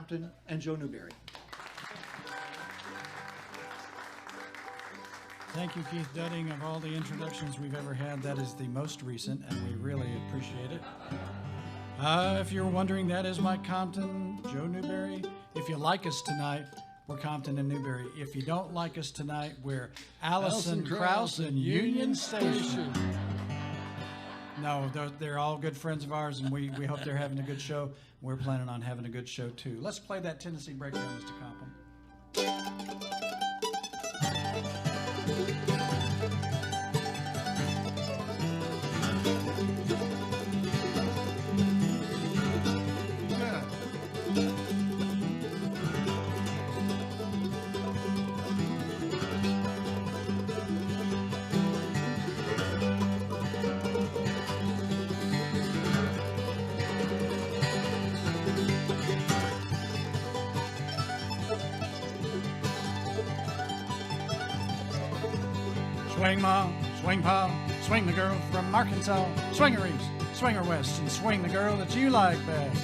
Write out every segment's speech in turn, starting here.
Compton and Joe Newberry. Thank you, Keith Dudding. Of all the introductions we've ever had, that is the most recent, and we really appreciate it. If you're wondering, that is my Compton, Joe Newberry. If you like us tonight, we're Compton and Newberry. If you don't like us tonight, we're Allison Krause and Union Station. No, they're all good friends of ours, and we hope they're having a good show. We're planning on having a good show, too. Let's play that Tennessee breakdown, Mr. Compton. Swing mom, swing pop, swing the girl from Arkansas, swing her east, swing her west, and swing the girl that you like best.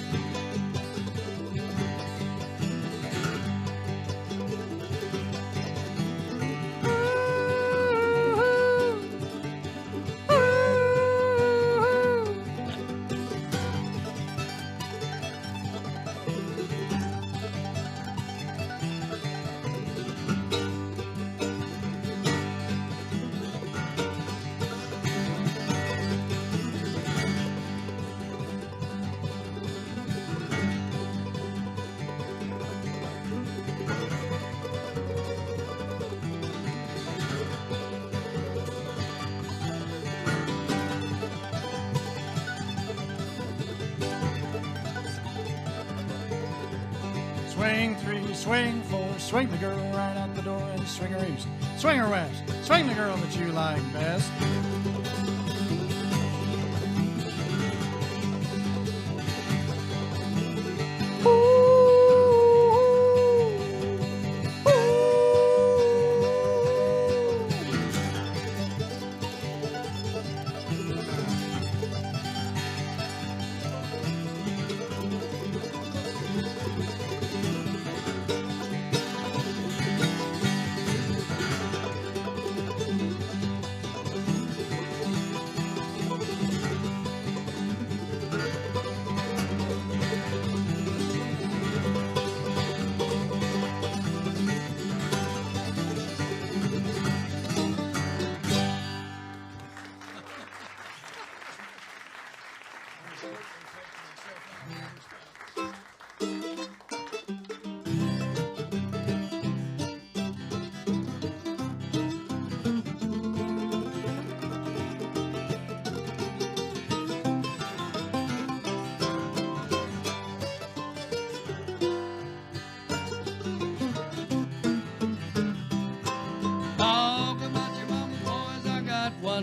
Swing three, swing four, swing the girl right out the door and swing her east, swing her west, swing the girl that you like best.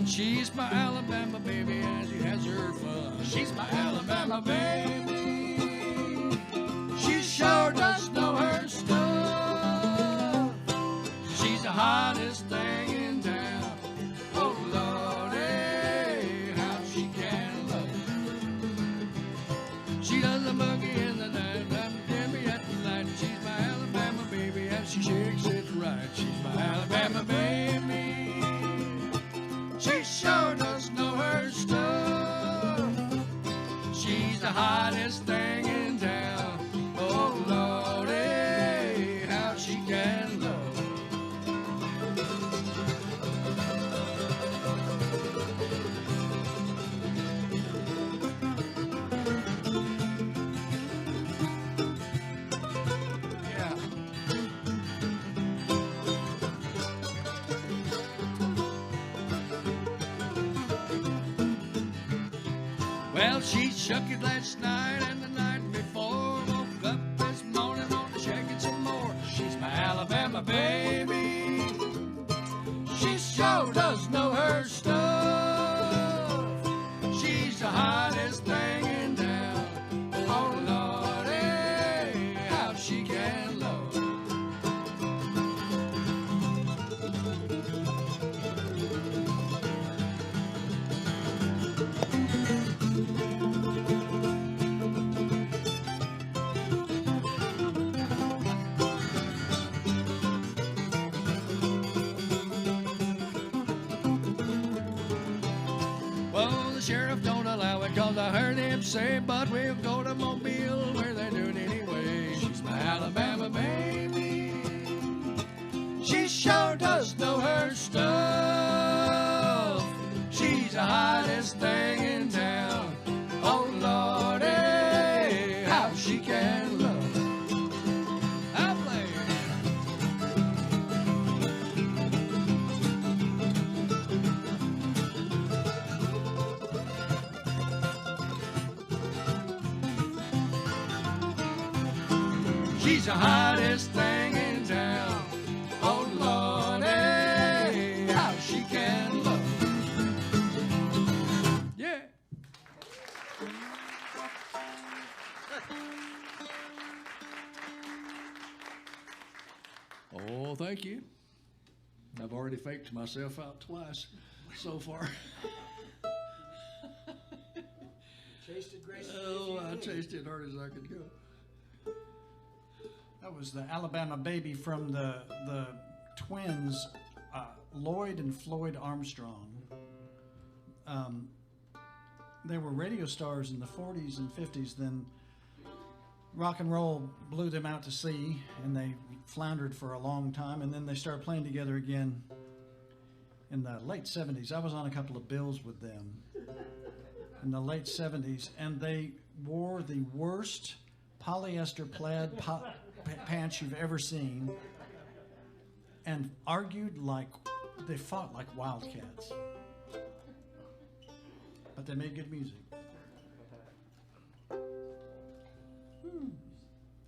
She's my Alabama baby and she has her fun. She's my Alabama baby. She sure does know her stuff. She's the hottest thing in town. Oh Lordy, how she can love. She does the boogie in the night, I'm Debbie at the light. She's my Alabama baby and she shakes it right. She's my Alabama baby. She sure does know her stuff. She's the hottest thing in town. Oh Lordy, how she can love. Yeah. Well, she shook it last night and the night before. Woke up this morning on to shake it some more. She's my Alabama baby. She sure does know her stuff. She's the hottest thing in town. Oh Lordy, how she can love. sheriff don't allow it, 'cause I heard him say, but we'll go to Mobile where they do it anyway. She's my Alabama baby. She sure does know her stuff. She's the hottest thing in town. Oh, Lordy, how she can love. I play. She's the hottest thing in town. Oh, Lordy, how she can love. Yeah. Oh, thank you. I've already faked myself out twice so far. Chased it gracefully. Oh, I chased it hard as I could go. That was the Alabama baby from the twins, Lloyd and Floyd Armstrong. They were radio stars in the 40s and 50s. Then rock and roll blew them out to sea, and they floundered for a long time. And then they started playing together again in the late 70s. I was on a couple of bills with them in the late 70s, and they wore the worst polyester plaid pants you've ever seen, and argued like they fought like wildcats. But they made good music.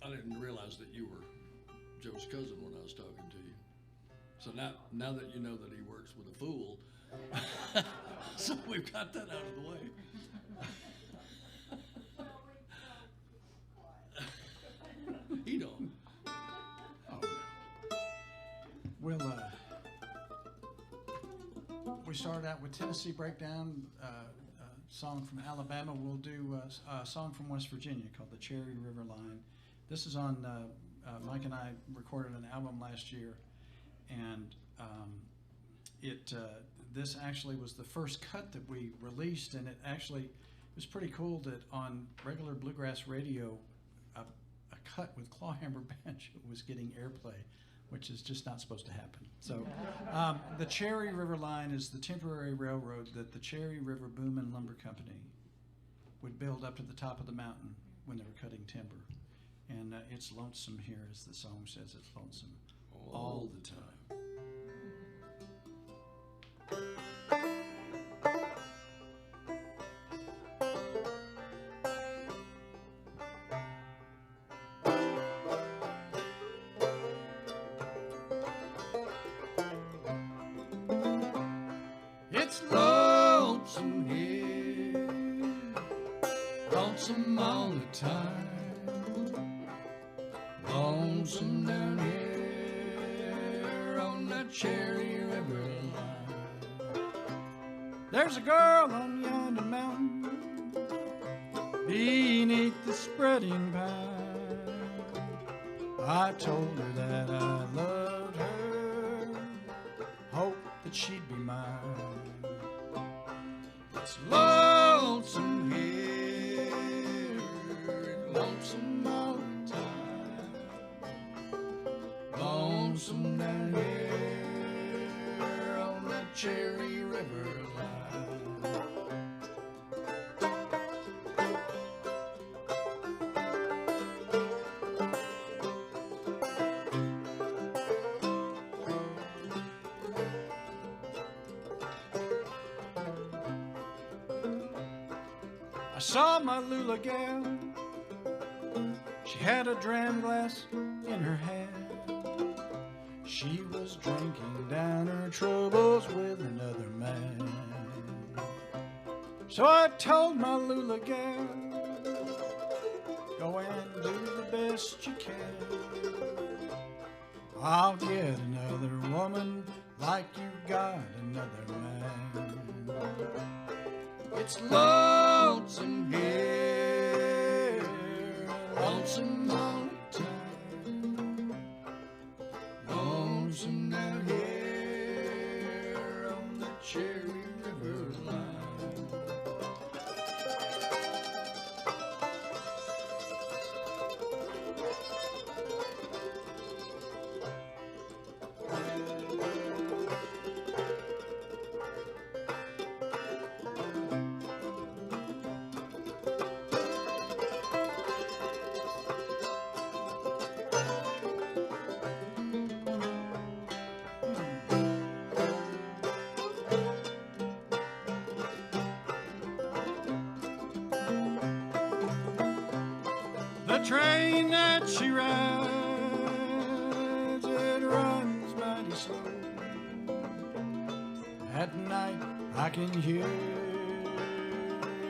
I didn't realize that you were Joe's cousin when I was talking to you. So now that you know that he works with a fool, so we've got that out of the way. He don't. Oh, no. We started out with Tennessee Breakdown, a song from Alabama. We'll do a song from West Virginia called the Cherry River Line. This is on, Mike and I recorded an album last year, and this actually was the first cut that we released, and it was pretty cool that on regular bluegrass radio, a cut with clawhammer banjo was getting airplay, which is just not supposed to happen. So the Cherry River Line is the temporary railroad that the Cherry River Boom and Lumber Company would build up to the top of the mountain when they were cutting timber. And it's lonesome here, as the song says, it's lonesome all the time. It's lonesome here, lonesome all the time, lonesome down here on the Cherry River line. There's a girl on yonder mountain beneath the spreading pine. I told her that I loved her, hope that she'd be mine. It's lonesome here, lonesome all the time, lonesome down here on the Cherry River line. I saw my Lula gal, she had a dram glass in her hand. She was drinking down her troubles with another man. So I told my Lula gal, go and do the best you can. I'll get another woman like you got another man. It's lonesome here, lonesome all the time, lonesome down here on the Cherry River line. train that she rides, it runs mighty slow. At night I can hear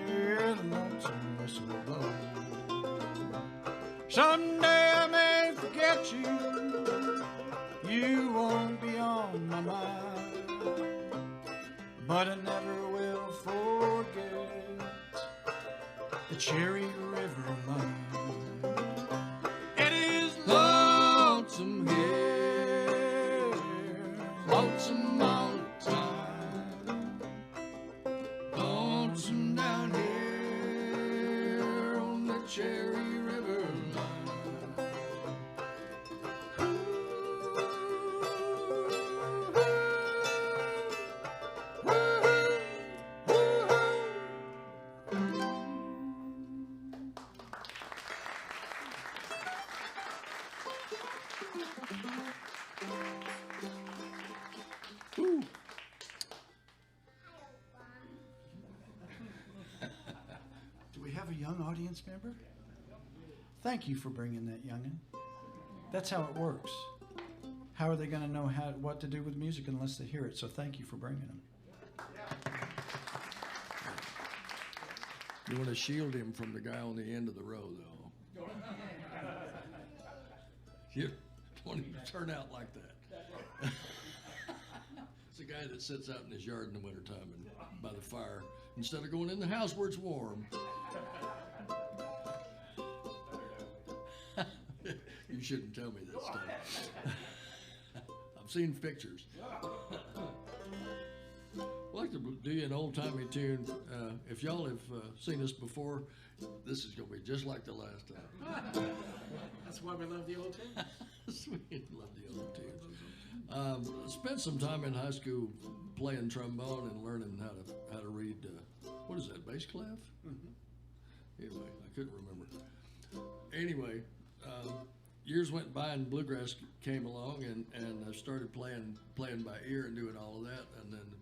the lonesome whistle blow. Someday I may forget you, you won't be on my mind, but I never will forget the Cherry River line. It is lonesome here, lonesome all the time, lonesome down here on the Cherry River line. Do we have a young audience member? Thank you for bringing that youngin'. That's how it works. How are they going to know what to do with music unless they hear it? So thank you for bringing them. You want to shield him from the guy on the end of the row, though. You don't want him to turn out like that. It's the guy that sits out in his yard in the wintertime and by the fire instead of going in the house where it's warm. You shouldn't tell me that stuff. I've seen pictures. I'd like to do you an old-timey tune. If y'all have seen us before, this is going to be just like the last time. That's why we love the old tunes. We love the old tunes. Spent some time in high school playing trombone and learning how to read, what is that, bass clef? Mm-hmm. Anyway, I couldn't remember. Anyway, years went by and bluegrass came along, and I started playing by ear and doing all of that, and then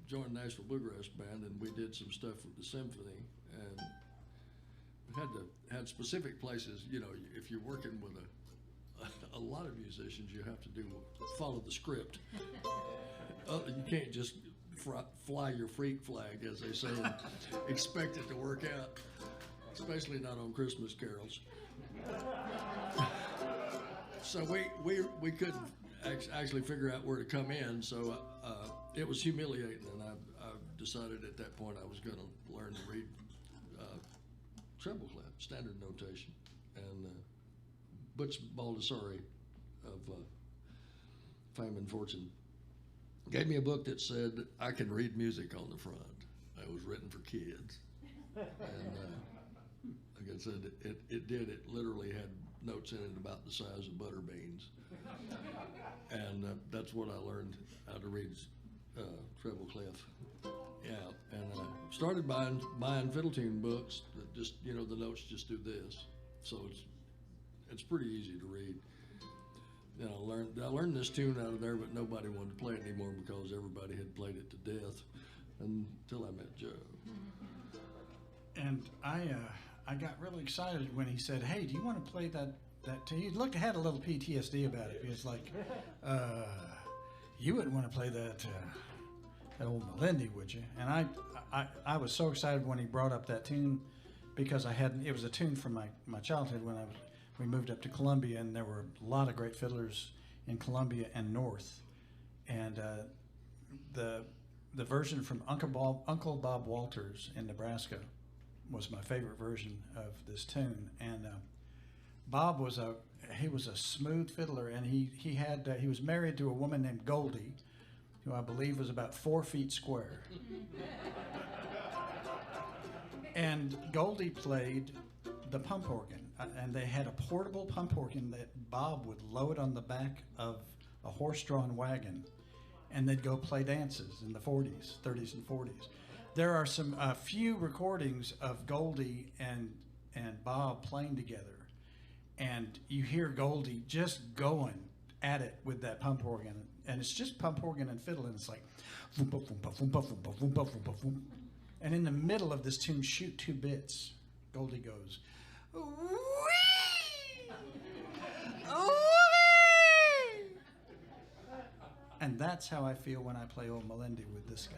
joined the National Bluegrass Band, and we did some stuff with the symphony, and we had specific places. You know, if you're working with a lot of musicians, you have to follow the script. You can't just fly your freak flag, as they say, and expect it to work out, especially not on Christmas carols. So we couldn't actually figure out where to come in, so it was humiliating, and I decided at that point I was going to learn to read treble clef, standard notation, and Butch Baldessari of fame and fortune gave me a book that said I can read music on the front. It was written for kids, and like I said, it did. It literally had notes in it about the size of butter beans, and that's what I learned how to read treble clef. Yeah, and started buying fiddle tune books that just, you know, the notes just do this, so it's pretty easy to read. You know, I learned this tune out of there, but nobody wanted to play it anymore because everybody had played it to death until I met Joe. And I got really excited when he said, "Hey, do you want to play that tune?" He had a little PTSD about it. He was like, "You wouldn't want to play that old Melindy, would you?" And I was so excited when he brought up that tune because it was a tune from my childhood when we moved up to Columbia, and there were a lot of great fiddlers in Columbia and North, and the version from Uncle Bob Walters in Nebraska was my favorite version of this tune. And Bob was a smooth fiddler, and he was married to a woman named Goldie, who I believe was about 4 feet square. And Goldie played the pump organ, and they had a portable pump organ that Bob would load on the back of a horse-drawn wagon, and they'd go play dances in the 30s and 40s. There are a few recordings of Goldie and Bob playing together, and you hear Goldie just going at it with that pump organ, and it's just pump organ and fiddle, and it's like voompa, voompa, voompa, voompa, voompa, voompa, voompa. And in the middle of this tune, Shoot Two Bits, Goldie goes, "Wee!" And that's how I feel when I play Old Melindy with this guy.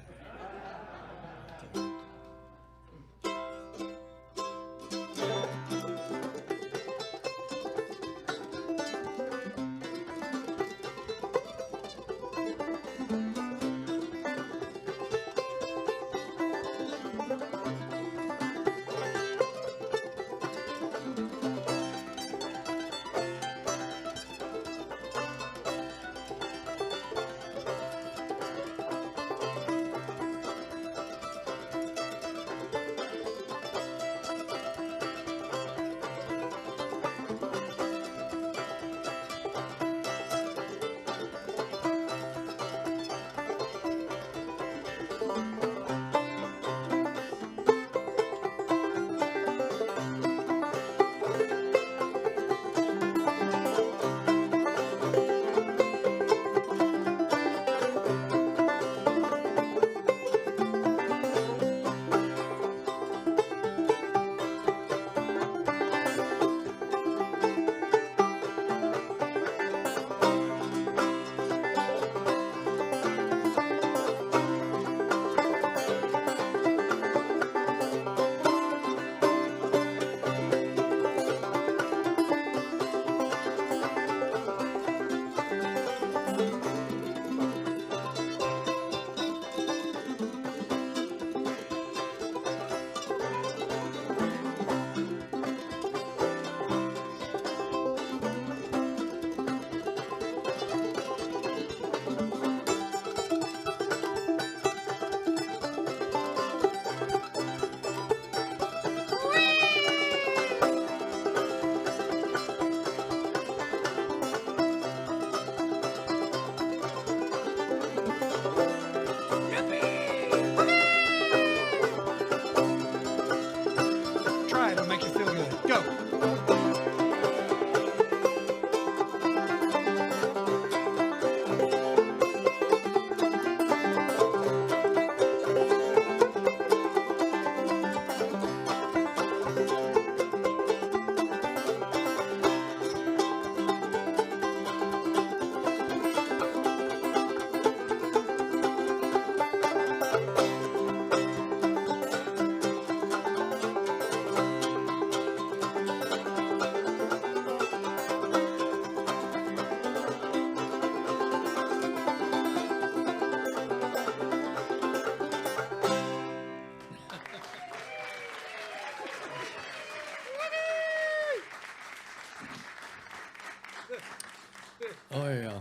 Oh yeah,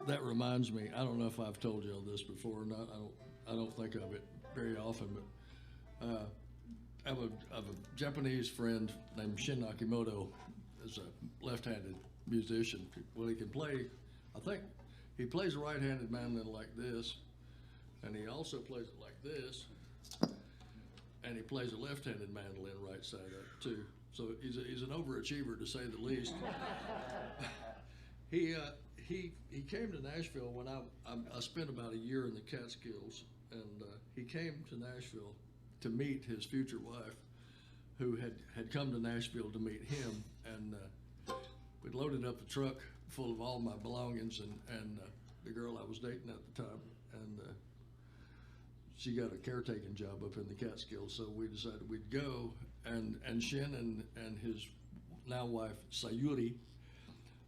that reminds me. I don't know if I've told you all this before or not. I don't think of it very often, but I have a Japanese friend named Shin Akimoto. Is a left-handed musician. Well, he can play. I think he plays a right-handed mandolin like this, and he also plays it like this, and he plays a left-handed mandolin right side up too. So he's an overachiever to say the least. He came to Nashville when I spent about a year in the Catskills, and he came to Nashville to meet his future wife, who had come to Nashville to meet him, and we loaded up the truck full of all my belongings and the girl I was dating at the time, and she got a caretaking job up in the Catskills, so we decided we'd go, and Shin and his now wife Sayuri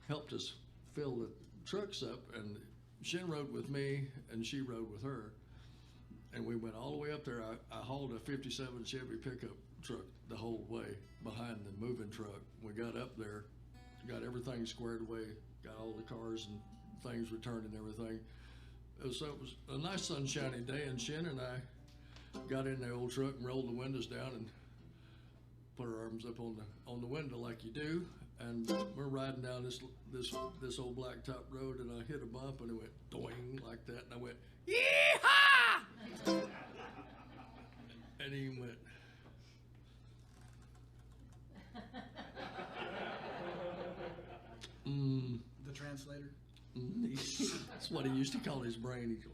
helped us fill the trucks up, and Shin rode with me and she rode with her, and we went all the way up there. I hauled a 57 Chevy pickup truck the whole way behind the moving truck. We got up there, got everything squared away, got all the cars and things returned and everything. So it was a nice sunshiny day, and Shin and I got in the old truck and rolled the windows down and put our arms up on the window like you do, and we're riding down this old blacktop road, and I hit a bump and it went doing like that, and I went yeehaw, and he went. The translator. That's what he used to call his brain. He'd go,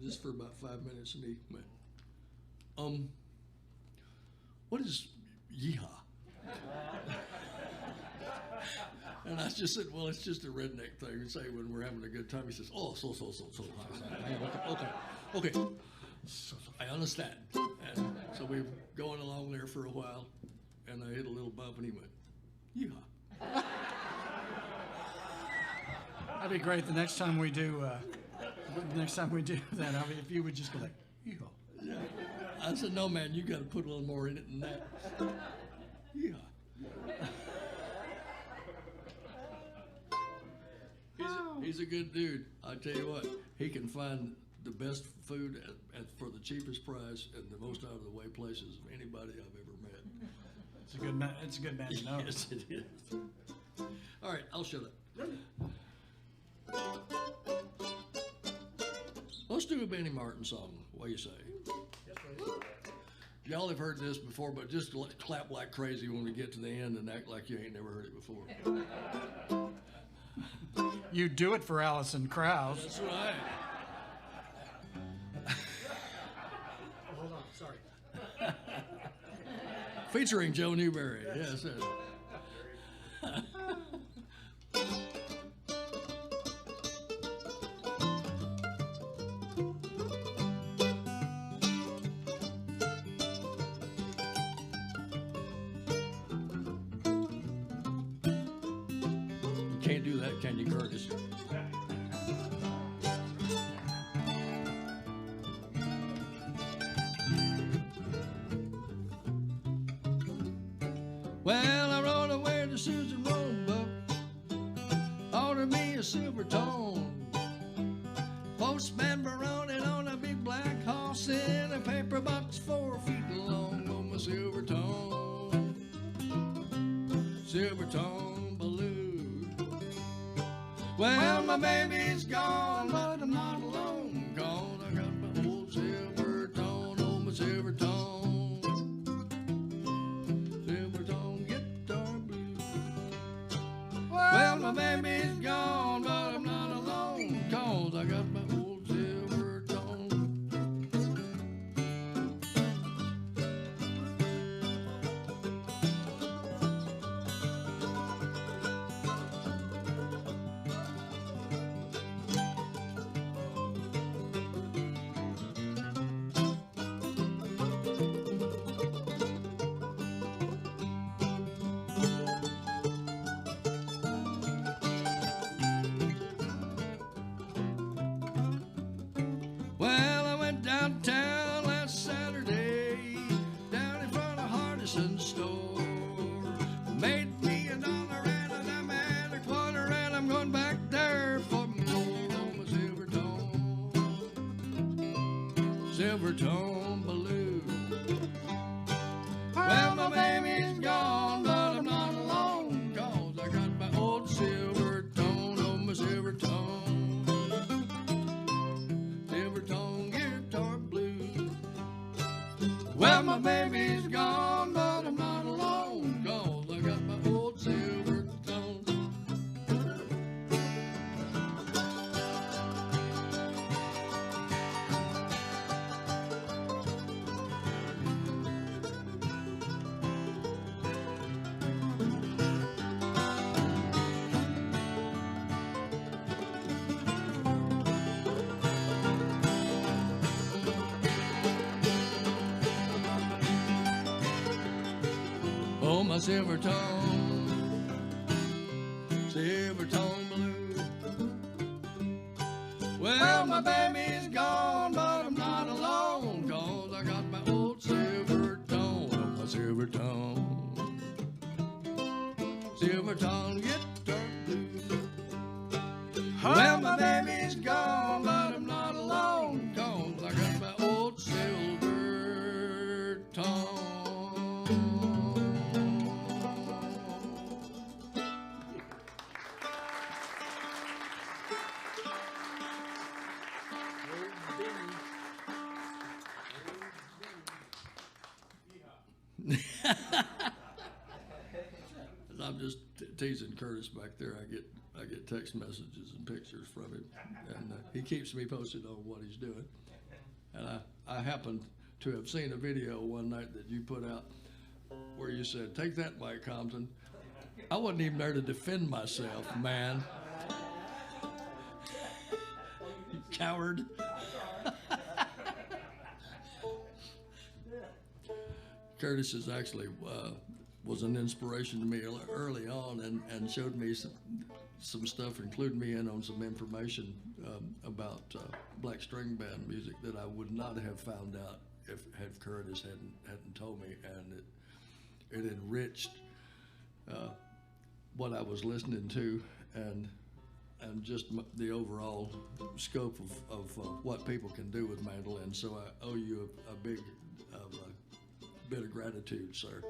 just for about 5 minutes, and he went, what is yeehaw? And I just said, well, it's just a redneck thing to say when we're having a good time. He says, oh, so. Okay. So, I understand. And so we were going along there for a while, and I hit a little bump, and he went, yeehaw. That'd be great the next time we do. That, if you would just go like, yeehaw. Yeah. I said, no, man, you got to put a little more in it than that. Yeehaw. He's a good dude. I tell you what, he can find the best food for the cheapest price and the most out of the way places of anybody I've ever met. It's a good man. It's a good man to know. Yes, it is. All right, I'll shut up. Let's do a Benny Martin song. What do you say? Yes, please. Y'all have heard this before, but just clap like crazy when we get to the end and act like you ain't never heard it before. You do it for Allison Krauss. That's right. Hold on, sorry. Featuring Joe Newberry. Yes. You can't do that, can you, Curtis? Well, I rode away to Susan Roebuck, ordered me a silver tone. Postman rode it on a big black horse in a paper box 4 feet long. Oh, my silver tone balloon. Well, my baby's gone, but I'm not alone, 'cause I got my old silver tone, oh, my silver tone. Well, my baby's gone, but I'm not alone, 'cause I got my old silver tone. Well, I went downtown last Saturday, down in front of Hardison's store. Made me $1 and a dime and a quarter, and I'm going back there for more on my silver tone balloon. Well, my baby's gone, but I'm not alone, 'cause I got my old silver tone on my silver tone. Guitar blues. Well, my baby's gone, but I'm not alone, 'cause I got my old silver tone. Oh, my silver tone blue. Well, my baby's gone, but I'm not alone, 'cause I got my old silver tone, oh, my silver tone guitar blue. Well, my baby's gone, but I'm not alone, 'cause I got my old silver tone. I'm just teasing Curtis back there. I get text messages and pictures from him, and he keeps me posted on what he's doing. And I happened to have seen a video one night that you put out where you said, "Take that, Mike Compton." I wasn't even there to defend myself, man. You coward. Curtis is actually was an inspiration to me early on, and showed me some stuff, including me in on some information about black string band music that I would not have found out if Curtis hadn't told me, and it enriched what I was listening to, and just the overall scope of what people can do with mandolin. So I owe you a big bit of gratitude, sir.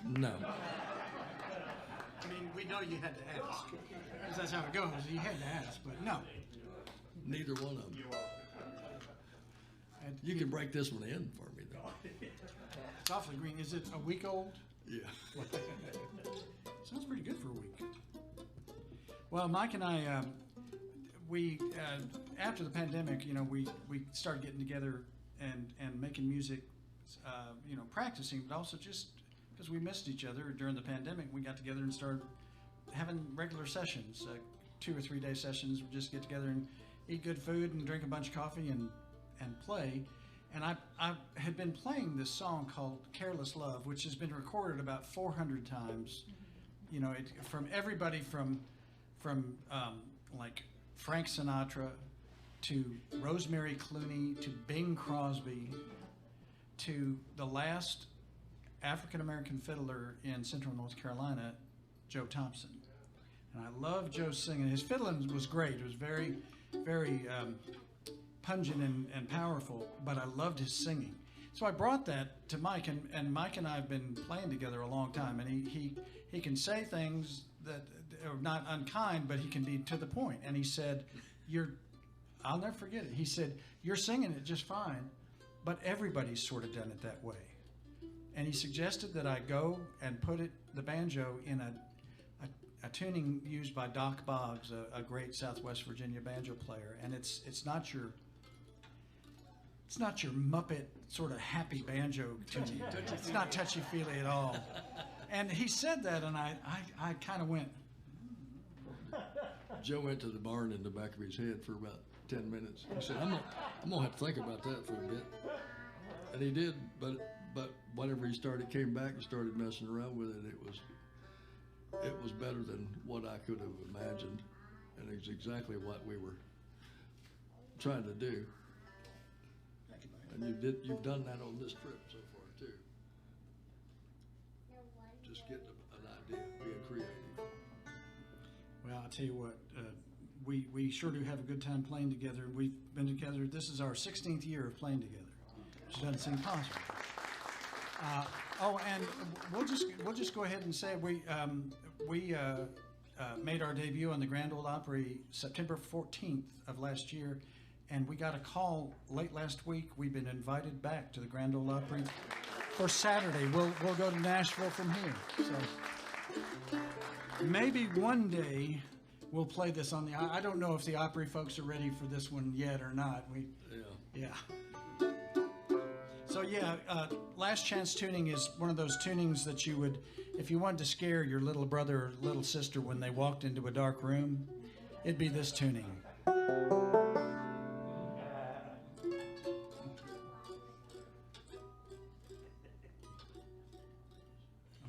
No. I mean, we know you had to ask, because that's how it goes. You had to ask, but no. Neither one of them. You can break this one in for me, though. It's awfully green. Is it a week old? Yeah. Sounds pretty good for a week. Well, Mike and I, we after the pandemic, you know, we started getting together and making music, you know, practicing, but also just because we missed each other during the pandemic, we got together and started having regular sessions, 2 or 3 day sessions. We just get together and eat good food and drink a bunch of coffee and play. And I had been playing this song called Careless Love, which has been recorded about 400 times. You know, from everybody from like Frank Sinatra to Rosemary Clooney to Bing Crosby to the last African-American fiddler in Central North Carolina, Joe Thompson. And I love Joe singing. His fiddling was great. It was very, very pungent and powerful, but I loved his singing. So I brought that to Mike, and Mike and I have been playing together a long time, and he can say things that are not unkind, but he can be to the point. And he said, I'll never forget it. He said, you're singing it just fine, but everybody's sort of done it that way. And he suggested that I go and put the banjo in a tuning used by Doc Boggs, a great Southwest Virginia banjo player. And it's not your Muppet sort of happy banjo tuning. It's not touchy-feely at all. And he said that, and I kind of went. Joe went to the barn in the back of his head for about 10 minutes. He said, I'm gonna have to think about that for a bit. And he did, but whenever he came back and started messing around with it, it was better than what I could have imagined, and it's exactly what we were trying to do. And you've done that on this trip so far too. Just getting an idea, being creative. Well, I'll tell you what, we sure do have a good time playing together. We've been together. This is our 16th year of playing together, which doesn't seem possible. And we'll just go ahead and say we made our debut on the Grand Ole Opry September 14th of last year, and we got a call late last week. We've been invited back to the Grand Ole Opry for Saturday. We'll go to Nashville from here. So maybe one day we'll play this on the. I don't know if the Opry folks are ready for this one yet or not. Yeah. So yeah, Last Chance Tuning is one of those tunings that you would, if you wanted to scare your little brother or little sister when they walked into a dark room, it'd be this tuning. I'm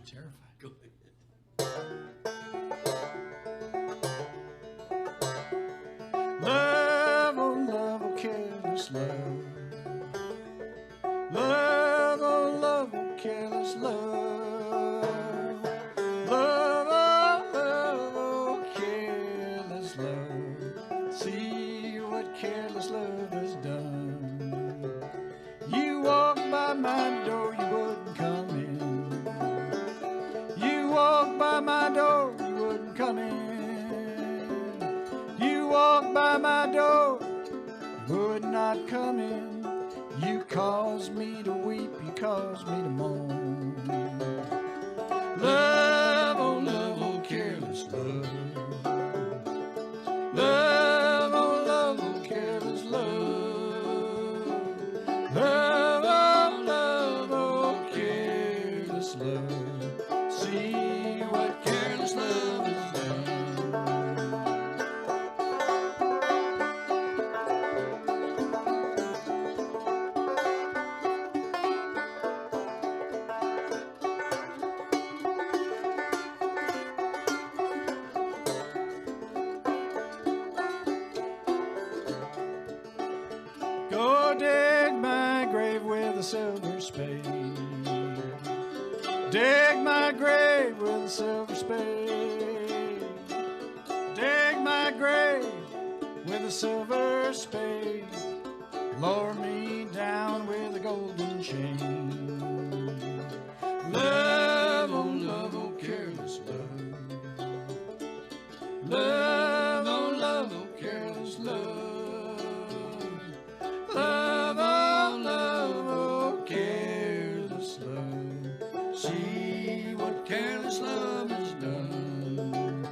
terrified. Go ahead. Love, oh love, oh careless love. Love, oh love, oh careless love. Love, oh careless love. See what careless love has done. You walked by my door, you wouldn't come in. You walked by my door, you wouldn't come in. You walked by my door, you would not come in. You caused me to weep, you caused me to moan. Love, oh careless love. Love, oh careless love. Love, oh careless love. See what careless Oh, dig my grave with a silver spade. Dig my grave with a silver spade. Dig my grave with a silver spade. Lower me down with a golden chain. Love, oh, careless love. Love, oh, careless love. Love, oh, careless love. See what careless love has done.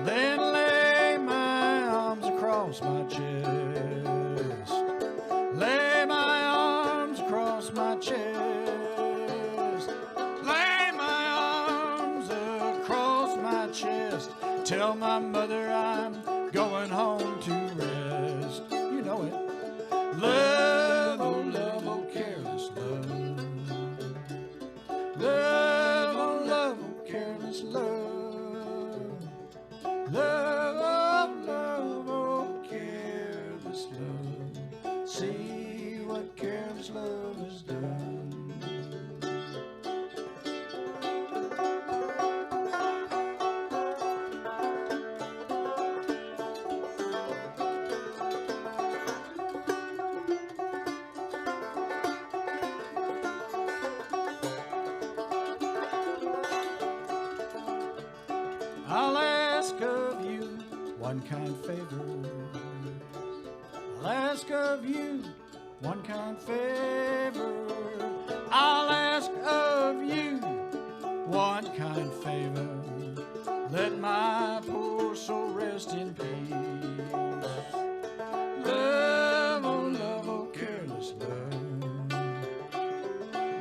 Then lay my arms across my chest. Lay my arms across my chest. Lay my arms across my chest. Tell my mother I'm going home to rest. You know it. Love, oh, careless love. Love, oh, careless love. Love, oh, careless love. See what careless love has done. I'll ask of you one kind favor. I'll ask of you one kind favor. I'll ask of you one kind favor. Let my poor soul rest in peace. Love, oh, careless love.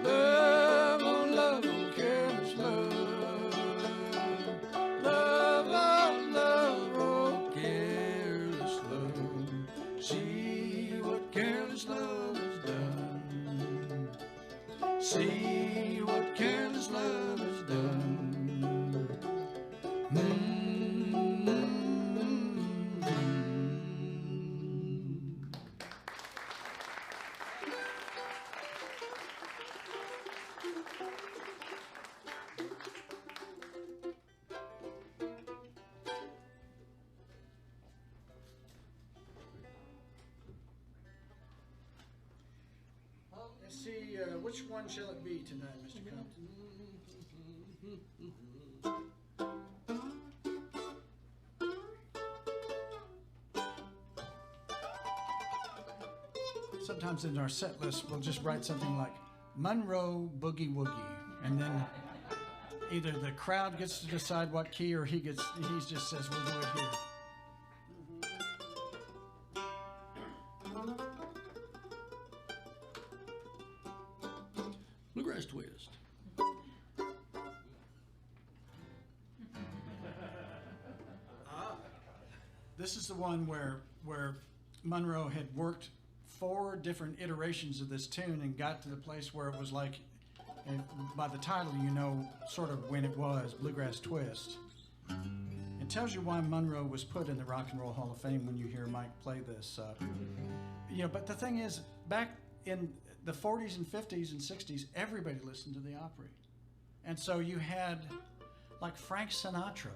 Love, oh, careless love. Love, oh, careless love. See what careless love has done. See what careless love has done. Let's see, which one shall it be tonight, Mr. Compton? Sometimes in our set list, we'll just write something like Monroe Boogie Woogie, and then either the crowd gets to decide what key, or he just says we'll do it here. Bluegrass twist. This is the one where Monroe had worked 4 different iterations of this tune and got to the place where it was like, and by the title you know sort of when it was, Bluegrass Twist. It tells you why Monroe was put in the Rock and Roll Hall of Fame when you hear Mike play this. But the thing is, back in the 40s and 50s and 60s, everybody listened to the Opry. And so you had like Frank Sinatra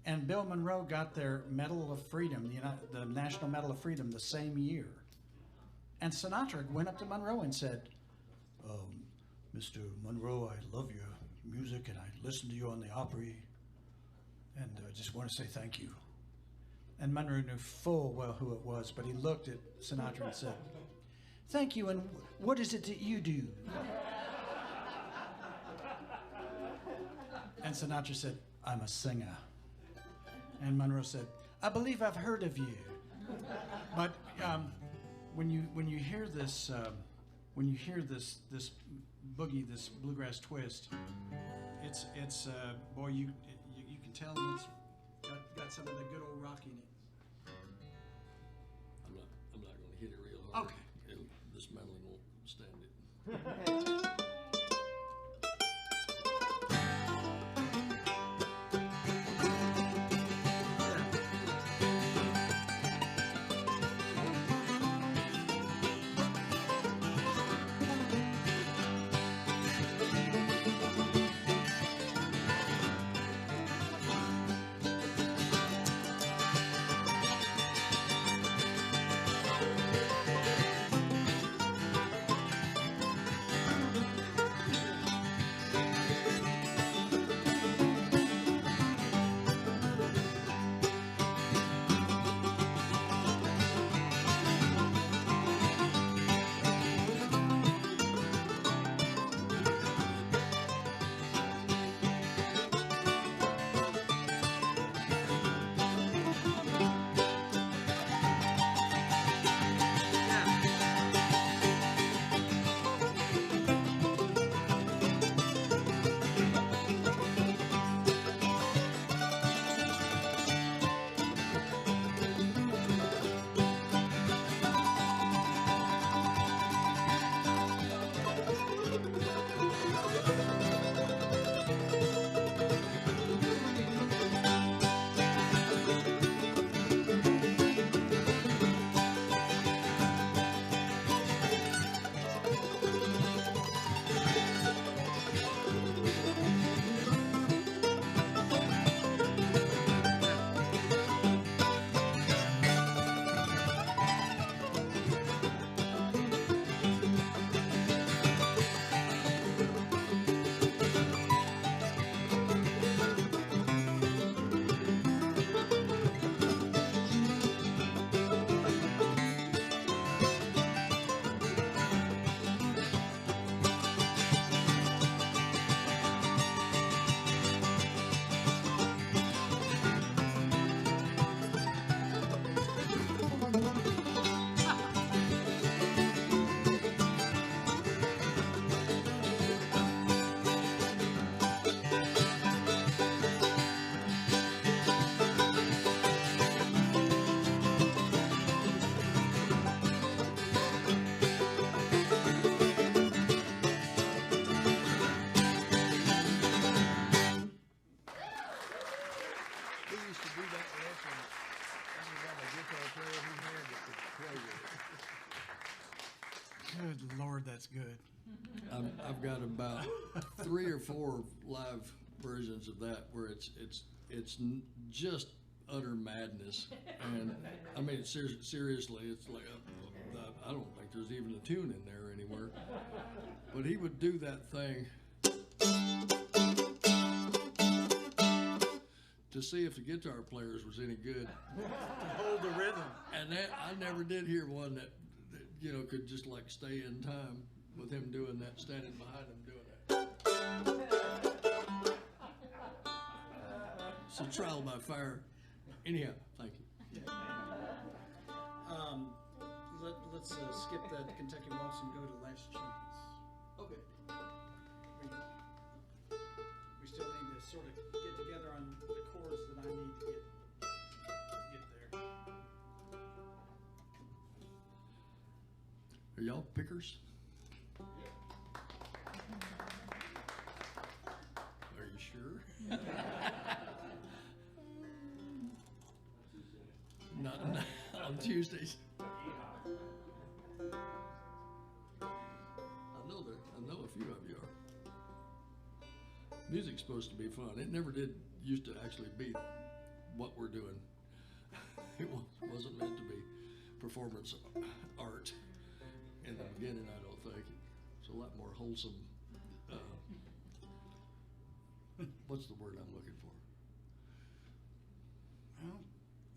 and Bill Monroe got their Medal of Freedom, the National Medal of Freedom, the same year. And Sinatra went up to Monroe and said, Mr. Monroe, I love your music and I listened to you on the Opry, and I just want to say thank you. And Monroe knew full well who it was, but he looked at Sinatra and said, thank you, and what is it that you do? And Sinatra said, I'm a singer. And Monroe said, I believe I've heard of you. But when you hear this boogie, this bluegrass twist, it's boy, you can tell it's got some of the good old rock in it. I'm not going to hit it real hard. Okay. This mandolin won't stand it. Lord, that's good. I've got about 3 or 4 live versions of that where it's just utter madness, and I mean seriously, it's like I don't think there's even a tune in there anywhere. But he would do that thing to see if the guitar players was any good. Hold the rhythm. And that I never did hear one that could just like stay in time with him doing that, standing behind him doing that. So trial by fire. Anyhow, thank you. Let's skip that Kentucky Waltz and go to Last Chance. Okay. We still need to sort of get together on the chords that I need to get there. Are y'all pickers? Are you sure? Not on Tuesdays. I know a few of you are. Music's supposed to be fun. It never did used to actually be what we're doing. It wasn't meant to be performance art in the beginning, I don't think. It's a lot more wholesome. What's the word I'm looking for? Well,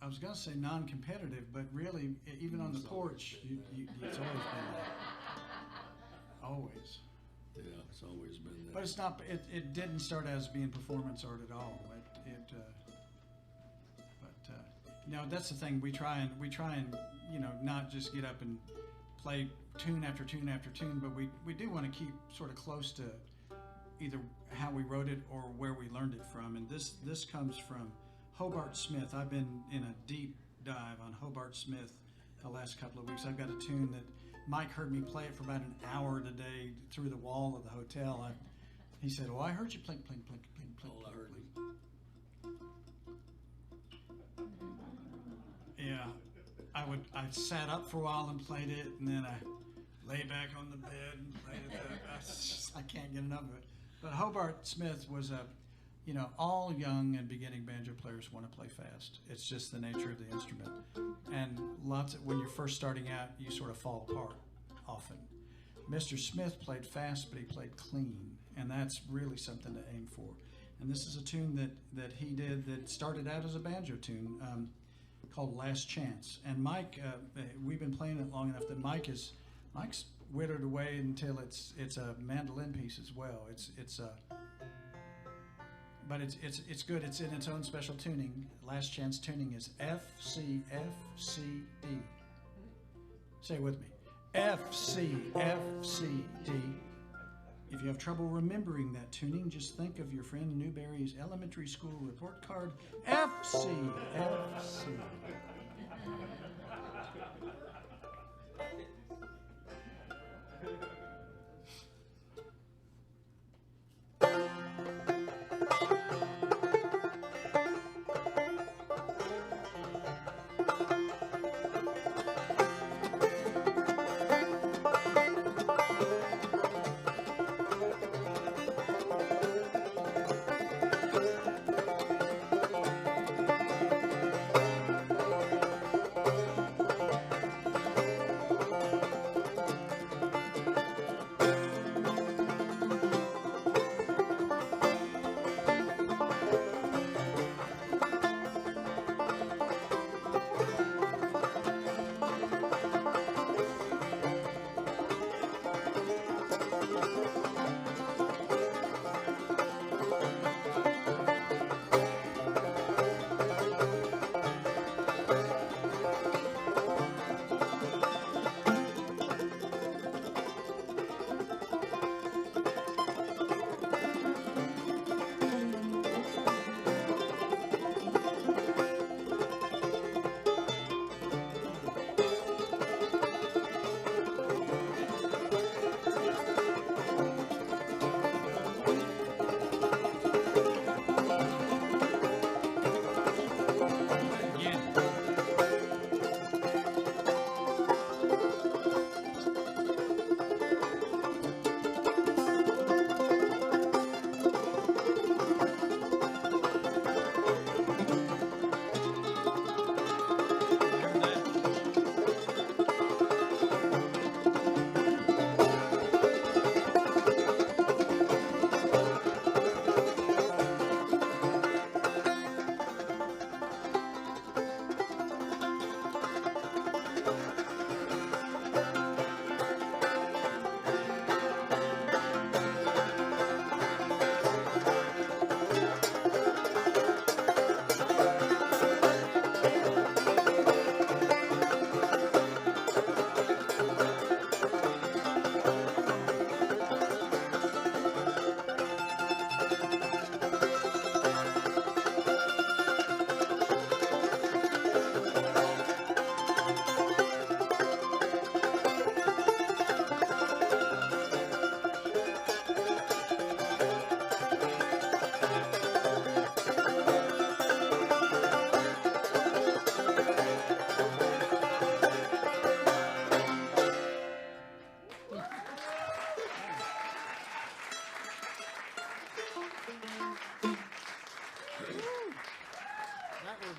I was going to say non-competitive, but really, even on the porch, it's always been that. Always. Yeah, it's always been that. But it's not. It didn't start as being performance art at all. That's the thing. We try and not just get up and play tune after tune after tune, but we do want to keep sort of close to either how we wrote it or where we learned it from. And this comes from Hobart Smith. I've been in a deep dive on Hobart Smith the last couple of weeks. I've got a tune that Mike heard me play it for about an hour today through the wall of the hotel. He said, "Oh, I heard you plink, plink, plink, plink, plink." Oh, I heard plink. Yeah, I sat up for a while and played it, and then I lay back on the bed and played it. I can't get enough of it. But Hobart Smith was all young and beginning banjo players want to play fast. It's just the nature of the instrument. And when you're first starting out, you sort of fall apart often. Mr. Smith played fast, but he played clean. And that's really something to aim for. And this is a tune that he did that started out as a banjo tune called Last Chance. And Mike, we've been playing it long enough that Mike's whittled away until it's a mandolin piece as well. But it's good. It's in its own special tuning. Last Chance tuning is F, C, F, C, D. Say it with me. F, C, F, C, D. If you have trouble remembering that tuning, just think of your friend Newberry's elementary school report card. F, C, F, C.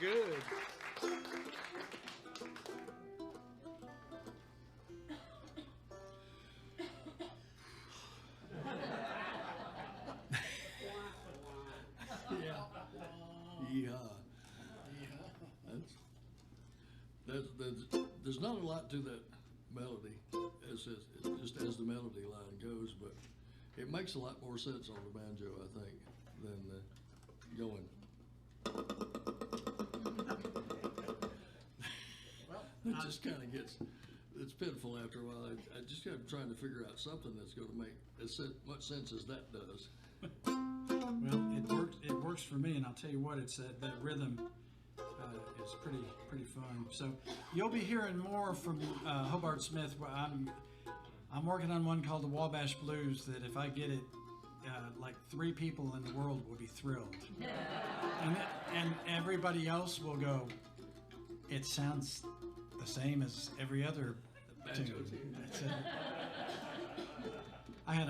good. Yeehaw. There's not a lot to that melody, it's just as the melody line goes, but it makes a lot more sense on the banjo, I think, than going. It just kind of gets, it's pitiful after a while. I just kept trying to figure out something that's going to make as much sense as that does. Well, it works for me, and I'll tell you what, it's that rhythm is pretty fun. So you'll be hearing more from Hobart Smith. I'm working on one called the Wabash Blues that if I get it, like 3 people in the world will be thrilled, and everybody else will go, it sounds the same as every other tune. I had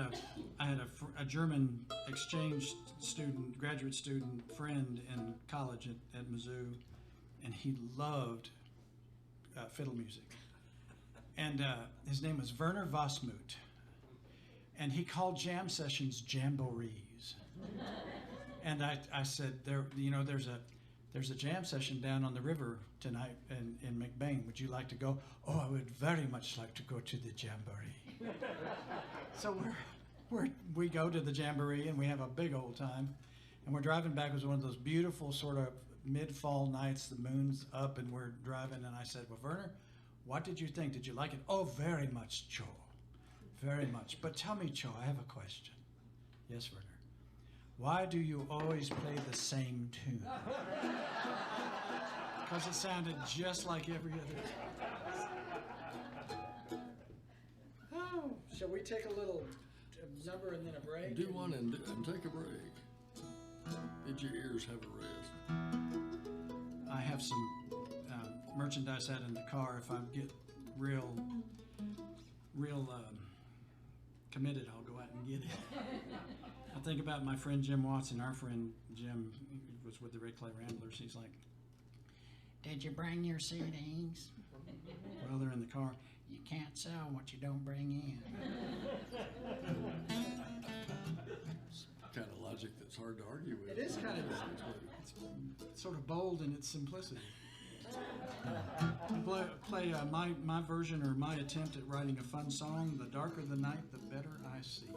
a German exchange student, graduate student friend in college at Mizzou, and he loved fiddle music. And his name was Werner Vossmuth, and he called jam sessions jamborees. And I said, there's a jam session down on the river tonight in McBain. Would you like to go? Oh, I would very much like to go to the jamboree. So we go to the jamboree and we have a big old time. And we're driving back. It was one of those beautiful sort of mid-fall nights. The moon's up and we're driving. And I said, well, Werner, what did you think? Did you like it? Oh, very much, Joe. Very much. But tell me, Joe, I have a question. Yes, Werner. Why do you always play the same tune? Because it sounded just like every other. Oh, shall we take a little number and then a break? Do one and take a break. Did your ears have a rest? I have some merchandise out in the car. If I get real committed, I'll go out and get it. I think about my friend Jim Watson. Our friend Jim was with the Red Clay Ramblers. He's like, did you bring your CDs? Well, they're in the car. You can't sell what you don't bring in. It's kind of logic that's hard to argue with. It is kind of, it's sort of bold in its simplicity. I'll play my version or my attempt at writing a fun song. The darker the night, the better I see.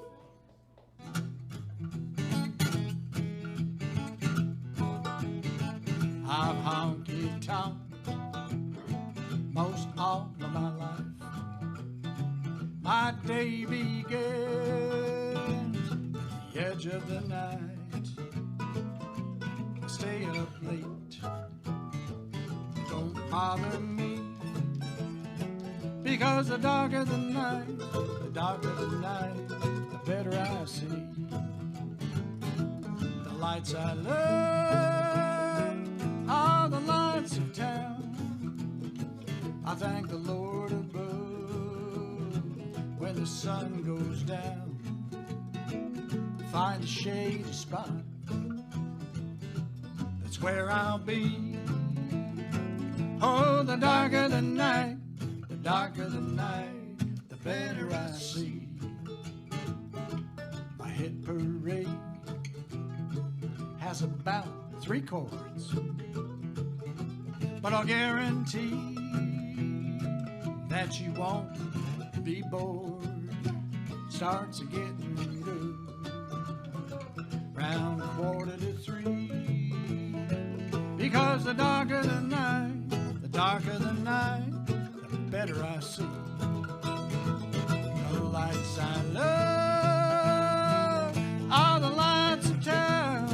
I've honky-tonk most all of my life. My day begins at the edge of the night. I stay up late, don't bother me, because the darker the night, the better I see. The lights I love are the lights of town. I thank the Lord above when the sun goes down. Find a shady spot, that's where I'll be. Oh, the darker the night, the better I see. My hit parade has about 3 chords, but I'll guarantee that you won't be bored. Starts a getting good round 2:45, because the darker the night, the better I see. The lights I love are the lights of town.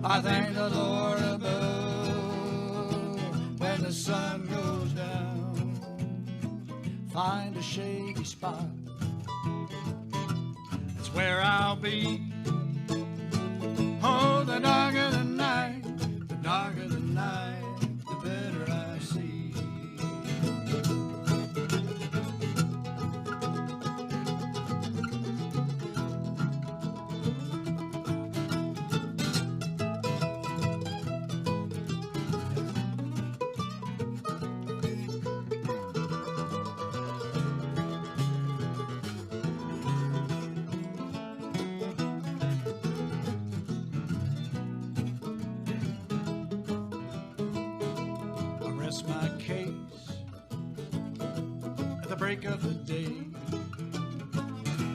I thank the Lord above when the sun goes down. Find a shady spot, that's where I'll be. Oh, the darker the night, the better I see. rest my case at the break of the day.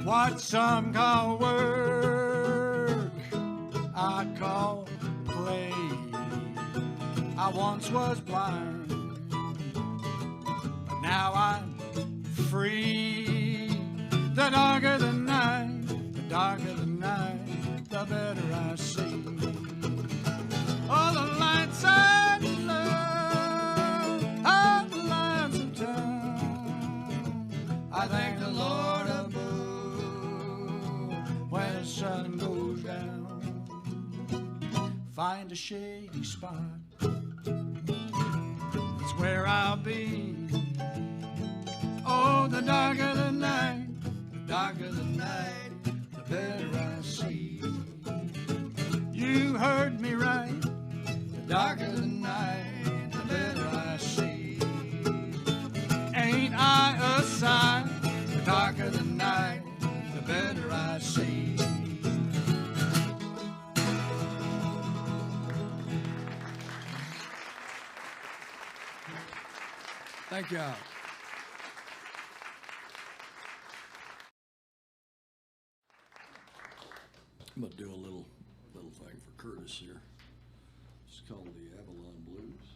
What some call work, I call play. I once was blind, but now I'm free. The darker the night, the better I see. All the lights I love, all the lights of town. I thank the Lord above when the sun goes down. Find a shady spot, it's where I'll be. Oh, the darker the night, the better I see. You heard me right, the darker the night, the better I see. Ain't I a sight, the darker the night, the better I see. Thank you. I'm gonna do a little thing for Curtis here. It's called the Avalon Blues.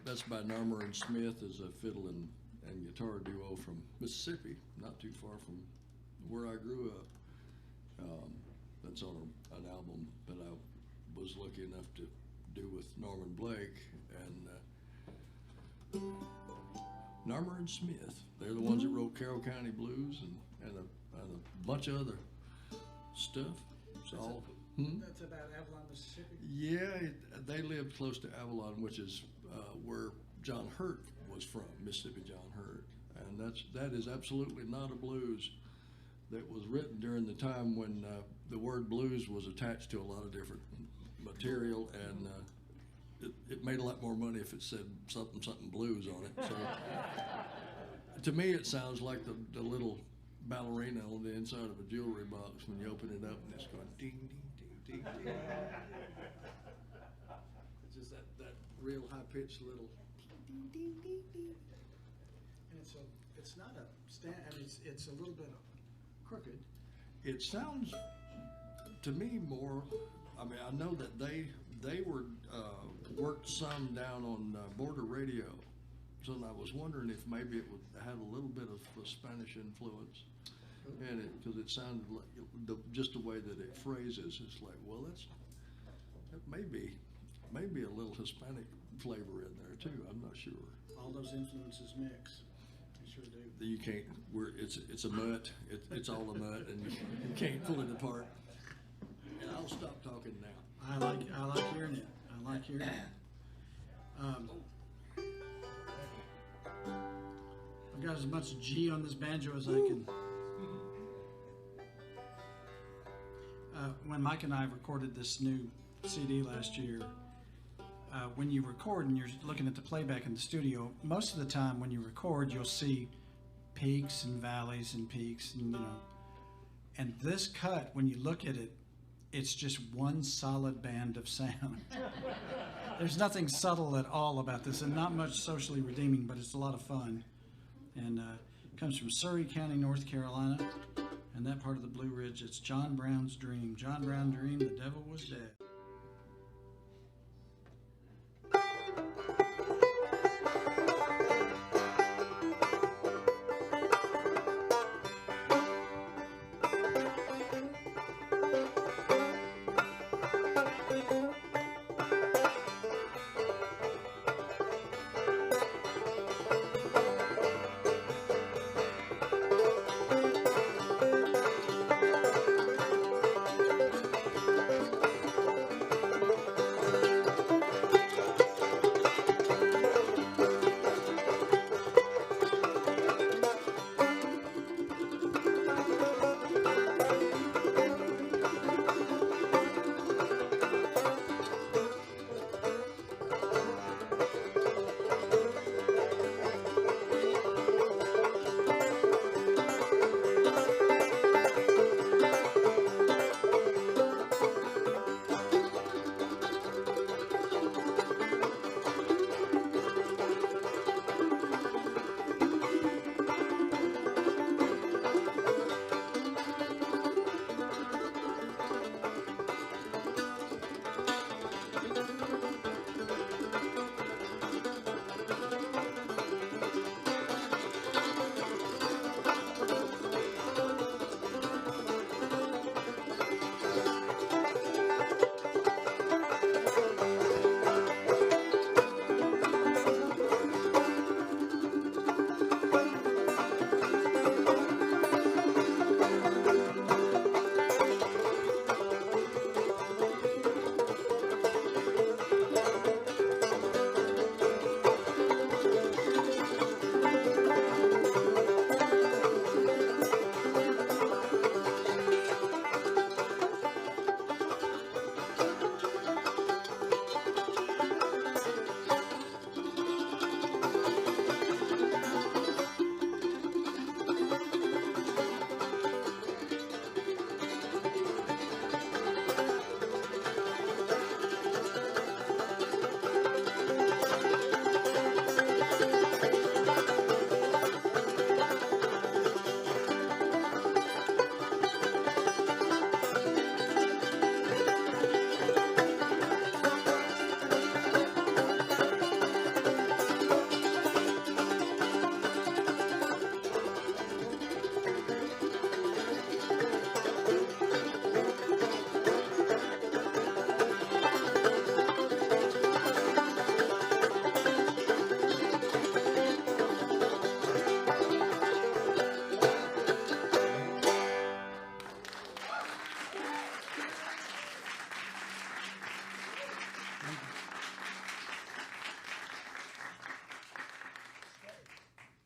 That's by Narmer and Smith, is a fiddle and guitar duo from Mississippi, not too far from where I grew up. That's on an album that I was lucky enough to do with Norman Blake and Narmer and Smith. They're the ones that wrote Carroll County Blues and a bunch of other stuff. It's all. That's about Avalon, Mississippi? Yeah, they lived close to Avalon, which is where John Hurt was from, Mississippi John Hurt. And that is absolutely not a blues that was written during the time when the word blues was attached to a lot of different material, and it made a lot more money if it said something blues on it. So to me, it sounds like the little ballerina on the inside of a jewelry box when you open it up and it's going ding, ding, ding, ding, ding. It's just that real high-pitched little ding, ding, ding, ding. And it's not a stand. I mean, it's a little bit crooked. It sounds to me more. I mean, I know that they were worked some down on border radio, so I was wondering if maybe it would have a little bit of the Spanish influence in it, because it sounded like just the way that it phrases. It's like, well, that may be a little Hispanic flavor in there too. I'm not sure. All those influences mix. They sure do. You can't. It's a mutt. It's all a mutt, and you can't pull it apart. And I'll stop talking now. I like hearing it. I like hearing it. I've got as much G on this banjo as I can. When Mike and I recorded this new CD last year, when you record and you're looking at the playback in the studio, most of the time when you record, you'll see peaks and valleys and peaks, and and this cut, when you look at it, it's just one solid band of sound. There's nothing subtle at all about this, and not much socially redeeming, but it's a lot of fun. And it comes from Surrey County, North Carolina, and that part of the Blue Ridge. It's John Brown's Dream. John Brown dreamed the devil was dead.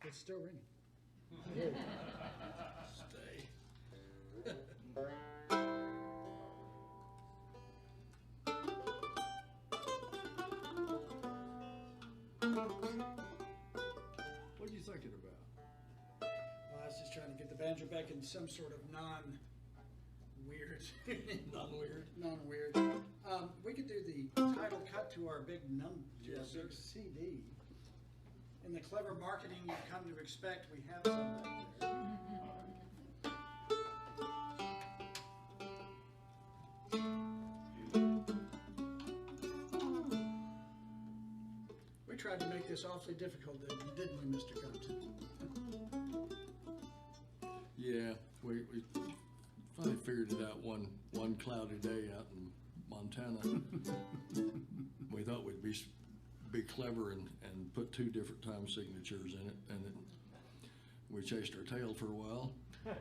It's still ringing. Stay. What are you thinking about? Well, I was just trying to get the banjo back in some sort of non-weird. Non-weird? Non-weird. We could do the title cut to our big Yes, sir. CD. In the clever marketing you've come to expect, we have some back there. We tried to make this awfully difficult, didn't we, Mr. Compton? Yeah, we finally figured it out one cloudy day out in Montana. We thought we'd be clever and put 2 different time signatures in it, and we chased our tail for a while. And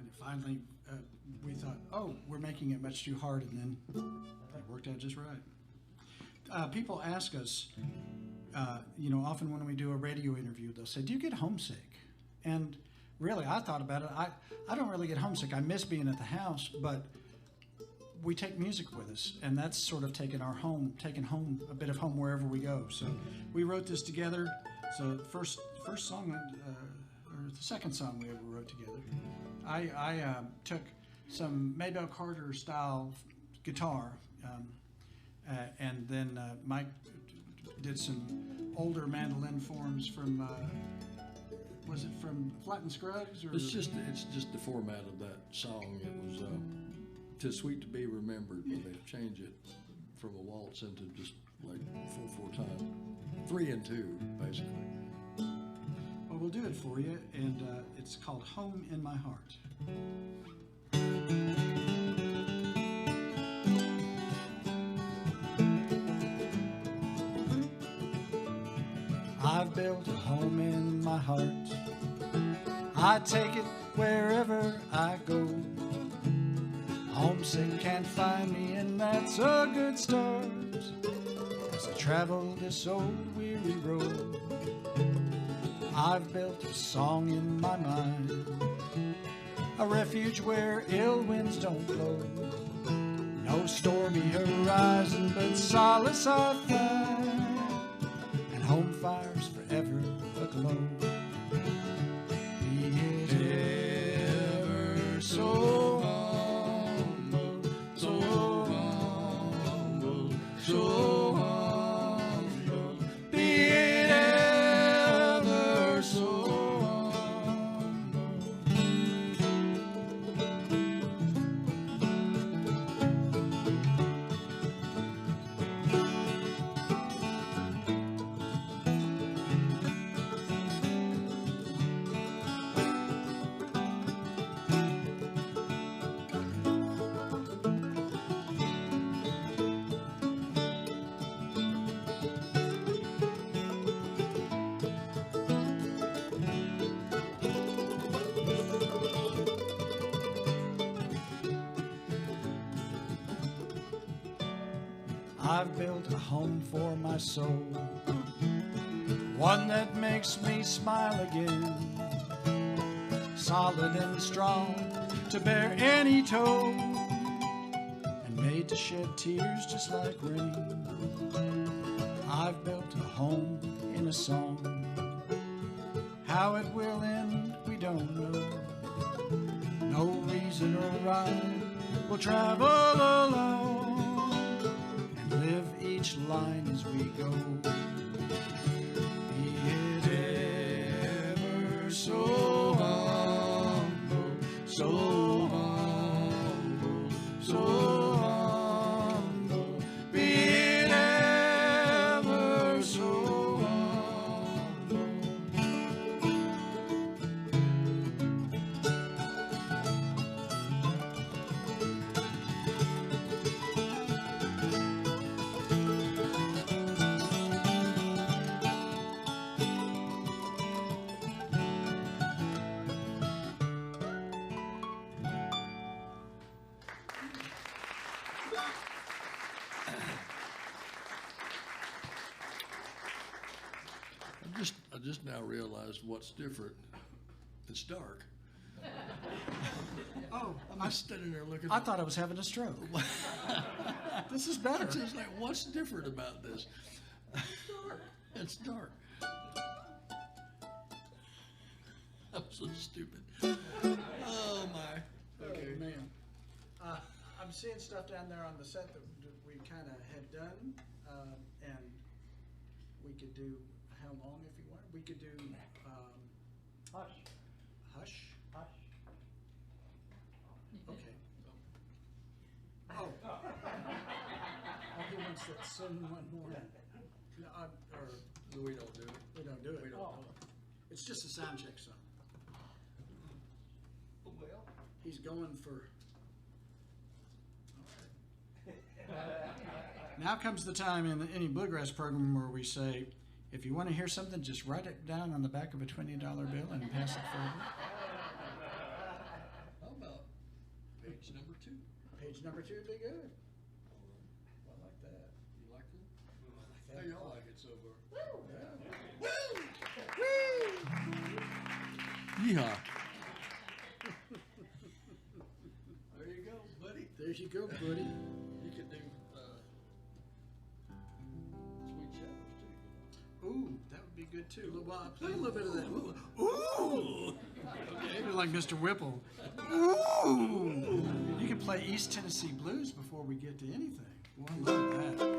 it finally, we thought, oh, we're making it much too hard, and then it worked out just right. People ask us, often when we do a radio interview, they'll say, do you get homesick? And really, I thought about it. I don't really get homesick. I miss being at the house, but we take music with us, and that's sort of taking home a bit of home wherever we go. So we wrote this together. So first song, or the second song we ever wrote together. I took some Maybelle Carter style guitar, and then Mike did some older mandolin forms from. Was it from Flat and Scruggs? Or? It's just the format of that song. It was "'Tis Sweet to Be Remembered," but they changed it from a waltz into just like 4/4 time, 3 and 2 basically. Well, we'll do it for you, and it's called "Home in My Heart." I've built a home in my heart. I take it wherever I go. Homesick can't find me, and that's a good start as I travel this old weary road. I've built a song in my mind, a refuge where ill winds don't blow. No stormy horizon, but solace I find, and home fires forever aglow. Be it ever so humble, so humble, so humble. Be it ever so I've built a home for my soul, one that makes me smile again, solid and strong to bear any toll, and made to shed tears just like rain. I've built a home in a song. How it will end, we don't know. No reason or rhyme, we'll travel alone and live each line as we go. Be it ever so humble, so humble, so humble. Be it ever so humble. I just now realized what's different. It's dark. Oh, I'm just standing there looking. I thought I was having a stroke. This is better. It's just like, what's different about this? It's dark. I'm so stupid. Oh my. Okay, man. I'm seeing stuff down there on the set that we kind of had done, and we could do how long if you want. We could do Hush. Hush. Hush. Okay. Oh. Oh, he wants that sing one more. No, or We don't do it. we don't do it. We don't Oh. do it. It's just a sound check song. Well, He's going for. Now comes the time in any bluegrass program where we say, if you want to hear something, just write it down on the back of a $20 bill and pass it forward. how about page number 2? Page number 2 would be good. I like that. You like it? I How like that. y'all like it so far? Yeah. Yeehaw. There you go, buddy. There you go, buddy. You could do Sweet Shadows too. Ooh, that would be good too. Well, I'll play a little bit of that. Ooh. Okay, maybe like Mr. Whipple. Ooh. You can play East Tennessee Blues before we get to anything. Well, I love that.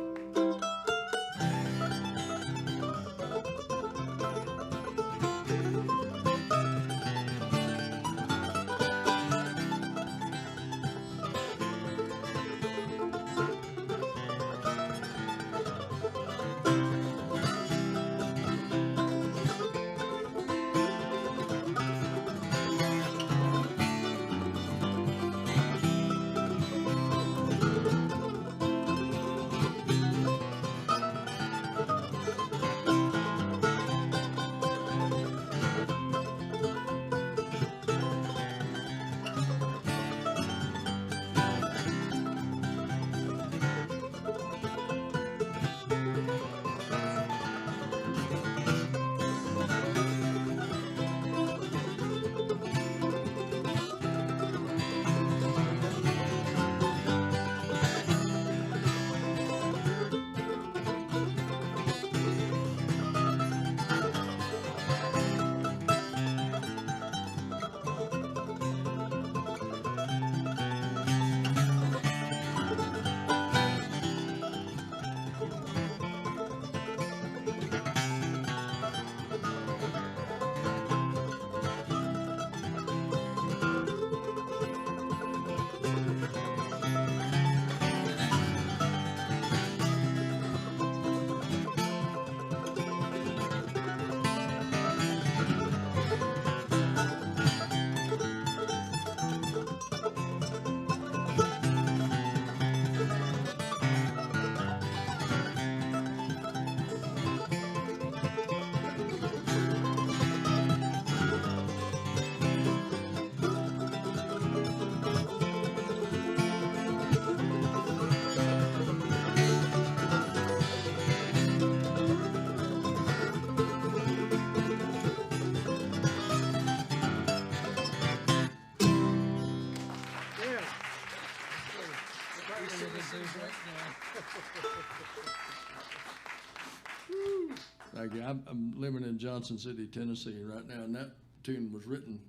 Thank you. I'm living in Johnson City, Tennessee right now, and that tune was written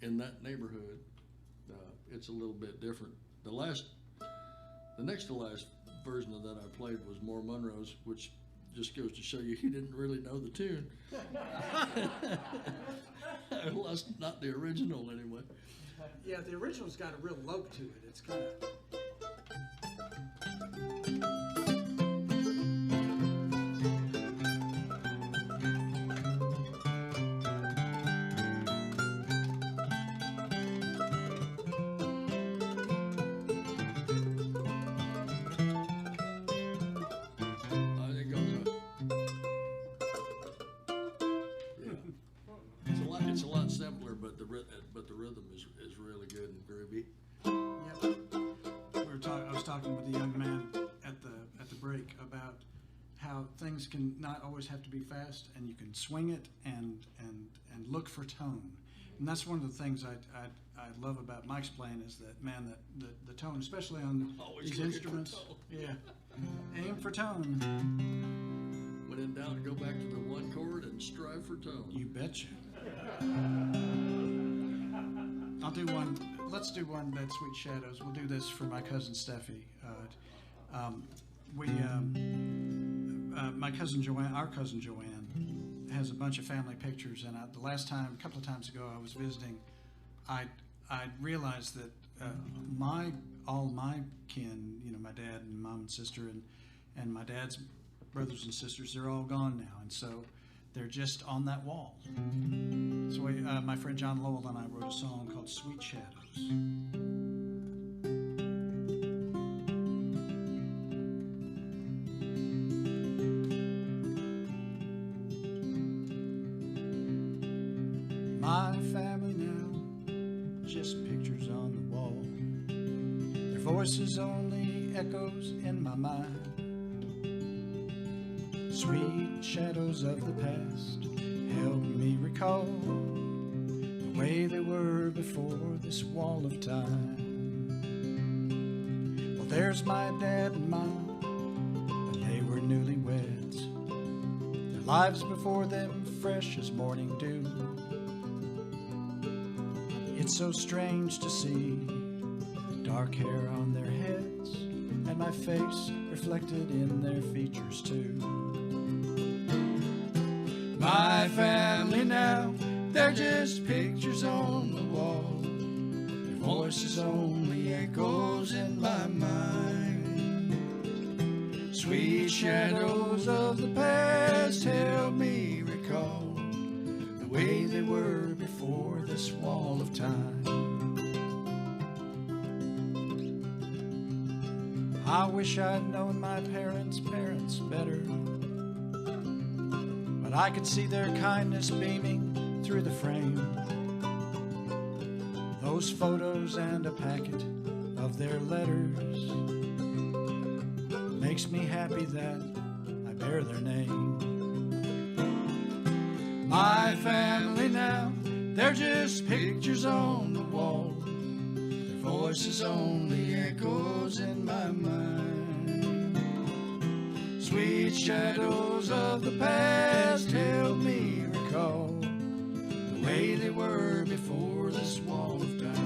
in that neighborhood. It's a little bit different. The next to last version of that I played was More Monroe's, which just goes to show you he didn't really know the tune. Well, that's not the original anyway. Yeah, the original's got a real lope to it. It's kind of. It goes up. Yeah. It's a lot simpler, but the rhythm is really good and groovy. Yep. I was talking with a young man at the break about how things can not always have to be fast, and you can swing it and look for tone. And that's one of the things I love about Mike's playing is that, man, that the tone, especially on Always these looking for instruments. tone. Yeah. Aim for tone. When in doubt, go back to the one chord and strive for tone. You betcha. I'll do one. let's do one that's Sweet Shadows. We'll do this for my cousin Steffi. My cousin Joanne, our cousin Joanne, has a bunch of family pictures, and the last time, a couple of times ago, I was visiting. I realized that all my kin, you know, my dad and mom and sister, and my dad's brothers and sisters, they're all gone now, and so they're just on that wall. So my friend John Lowell and I wrote a song called Sweet Shadows. My family now, just pictures on the wall. Their voices only echoes in my mind. Sweet shadows of the past help me recall the way they were before this wall of time. Well, there's my dad and mom, when they were newlyweds. Their lives before them fresh as morning dew. It's so strange to see dark hair on their heads and my face reflected in their features too. My family now, they're just pictures on the wall. Their voices only echoes in my mind. Sweet shadows of the past help me recall the way they were before this wall of time. I wish I'd known my parents' better, but I could see their kindness beaming through the frame. Those photos and a packet of their letters makes me happy that I bear their name. My family now, they're just pictures on the wall. Their voices only echoes in my mind. Sweet shadows of the past help me recall the way they were before this wall of time.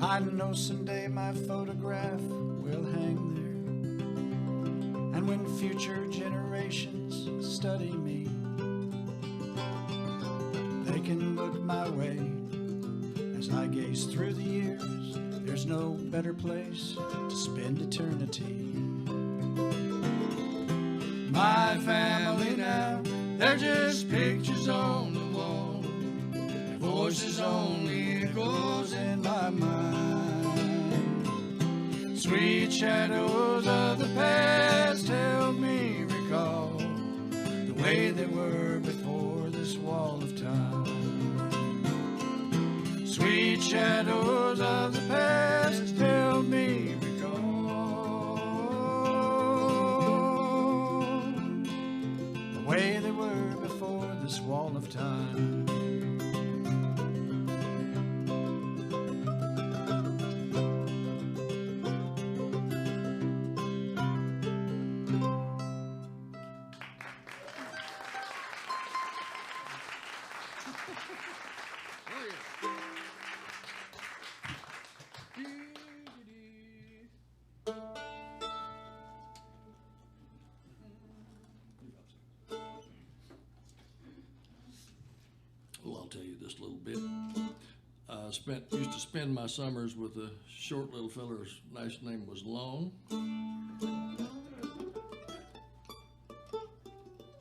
I know someday my photograph will hang there, and when future generations study me, they can look my way as I gaze through the years. There's no better place to spend eternity. My family now, they're just pictures on the wall. Their voices only echoes in my mind. Sweet shadows of the past help me recall the way they were before this wall of time. Sweet shadows of the past help me recall the way they were before this wall of time. Well, I'll tell you this little bit. Used to spend my summers with a short little fella. His last name was Long. Was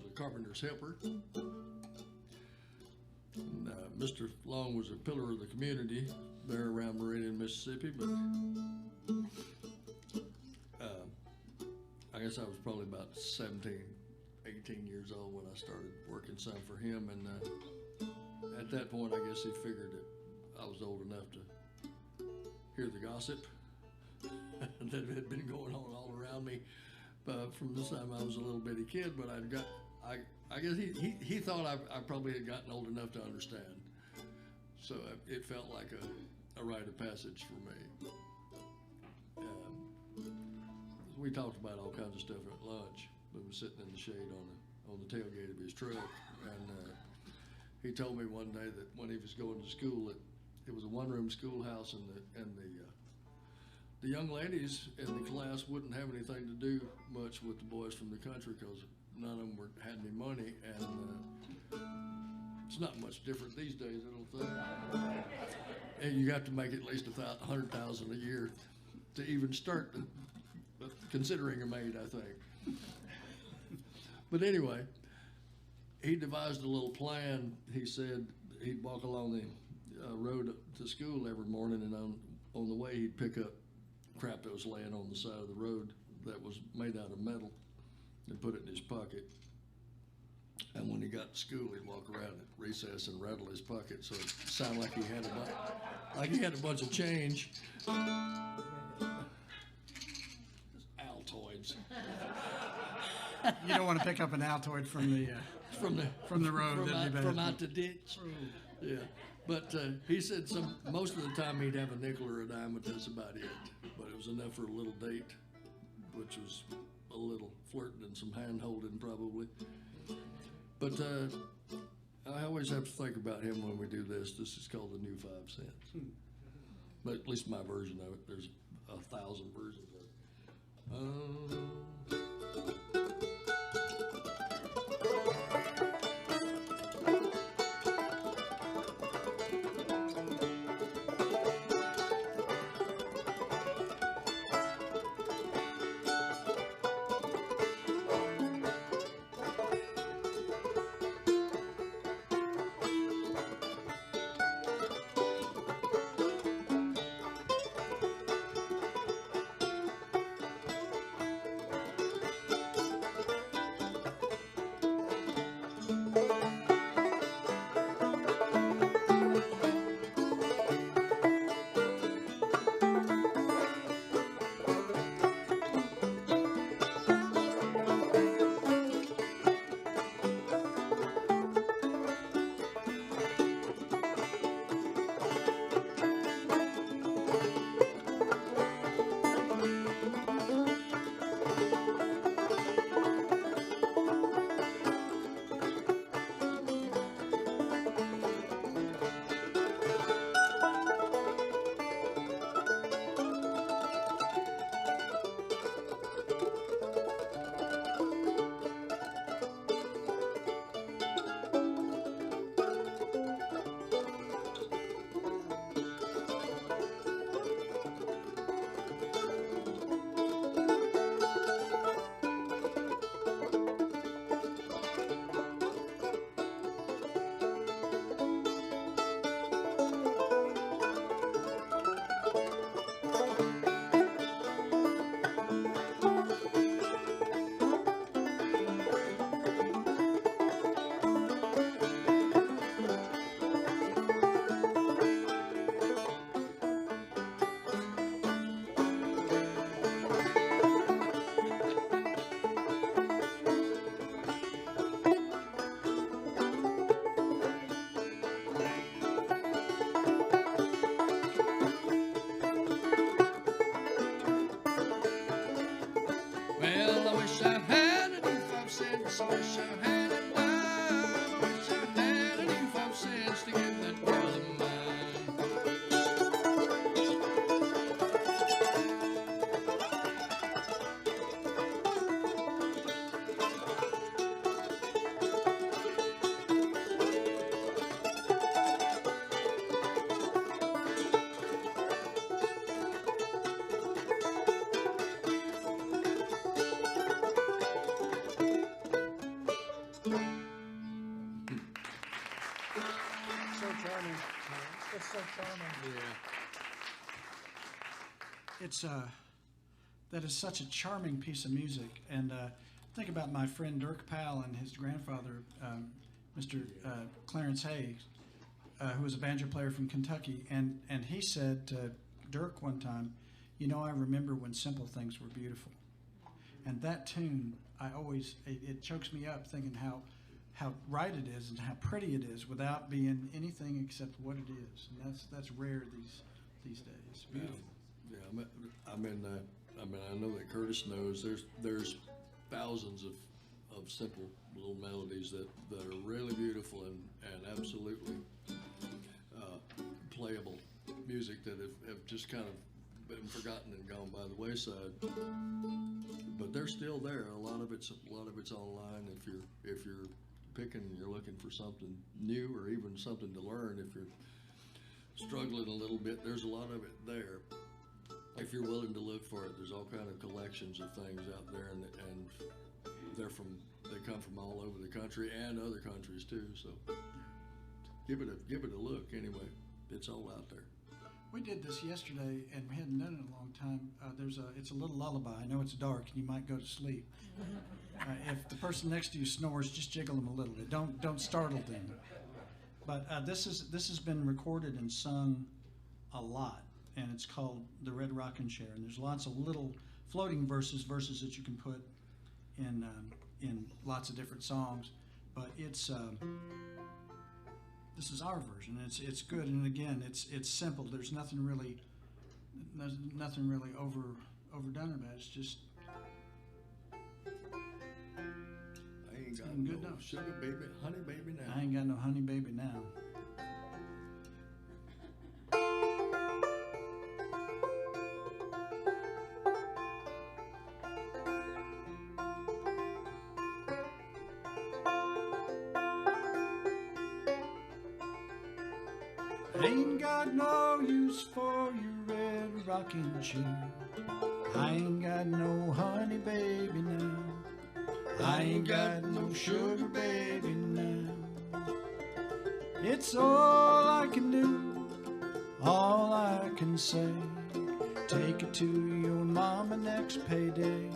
a carpenter's helper. And Mr. Long was a pillar of the community there around Meridian, Mississippi, but I guess I was probably about 17, 18 years old when I started working some for him, and at that point, I guess he figured that I was old enough to hear the gossip that had been going on all around me from the time I was a little bitty kid. But I guess he thought I probably had gotten old enough to understand. So it felt like a rite of passage for me. We talked about all kinds of stuff at lunch. We were sitting in the shade on the tailgate of his truck, and he told me one day that when he was going to school, that it was a one-room schoolhouse, and the young ladies in the class wouldn't have anything to do much with the boys from the country because none of them had any money, and it's not much different these days, I don't think. And you have to make at least $100,000 a year to even start considering a maid, I think. But anyway, he devised a little plan. He said he'd walk along the road to school every morning, and on the way he'd pick up crap that was laying on the side of the road that was made out of metal and put it in his pocket. And when he got to school, he'd walk around at recess and rattle his pocket, so it sounded like he had a bunch of change. Altoids. You don't want to pick up an Altoid from the road. From out the ditch. Yeah, but he said most of the time he'd have a nickel or a dime, but that's about it. But it was enough for a little date, which was a little flirting and some hand holding probably. But I always have to think about him when we do this. This is called the New 5 Cents. But at least my version of it. There's 1,000 versions of it. charming. Yeah. It's that is such a charming piece of music, and think about my friend Dirk Powell and his grandfather, Mr. Clarence Hay, who was a banjo player from Kentucky, and he said to Dirk one time, "You know, I remember when simple things were beautiful." And that tune, it chokes me up thinking how right it is and how pretty it is without being anything except what it is, and that's rare these days. Beautiful. Yeah, I mean, I know that Curtis knows there's thousands of simple little melodies that are really beautiful and absolutely playable music that have just kind of been forgotten and gone by the wayside. But they're still there. A lot of it's online. If you're picking, you're looking for something new or even something to learn. If you're struggling a little bit, there's a lot of it there. If you're willing to look for it, there's all kind of collections of things out there, and they come from all over the country and other countries too. So give it a look. Anyway, it's all out there. We did this yesterday, and we hadn't done it in a long time. It's a little lullaby. I know it's dark, and you might go to sleep. If the person next to you snores, just jiggle them a little bit. Don't startle them. But this has been recorded and sung a lot, and it's called the Red Rockin' Chair. And there's lots of little floating verses that you can put in lots of different songs. But this is our version. It's good, and again, it's simple. There's nothing really overdone about it. It's just I ain't got good no enough. sugar baby, honey baby now. I ain't got no honey baby now. Ain't got no use for your red rocking chair. I ain't got no honey baby now. I ain't got no sugar baby now. It's all I can do, all I can say. Take it to your mama next payday.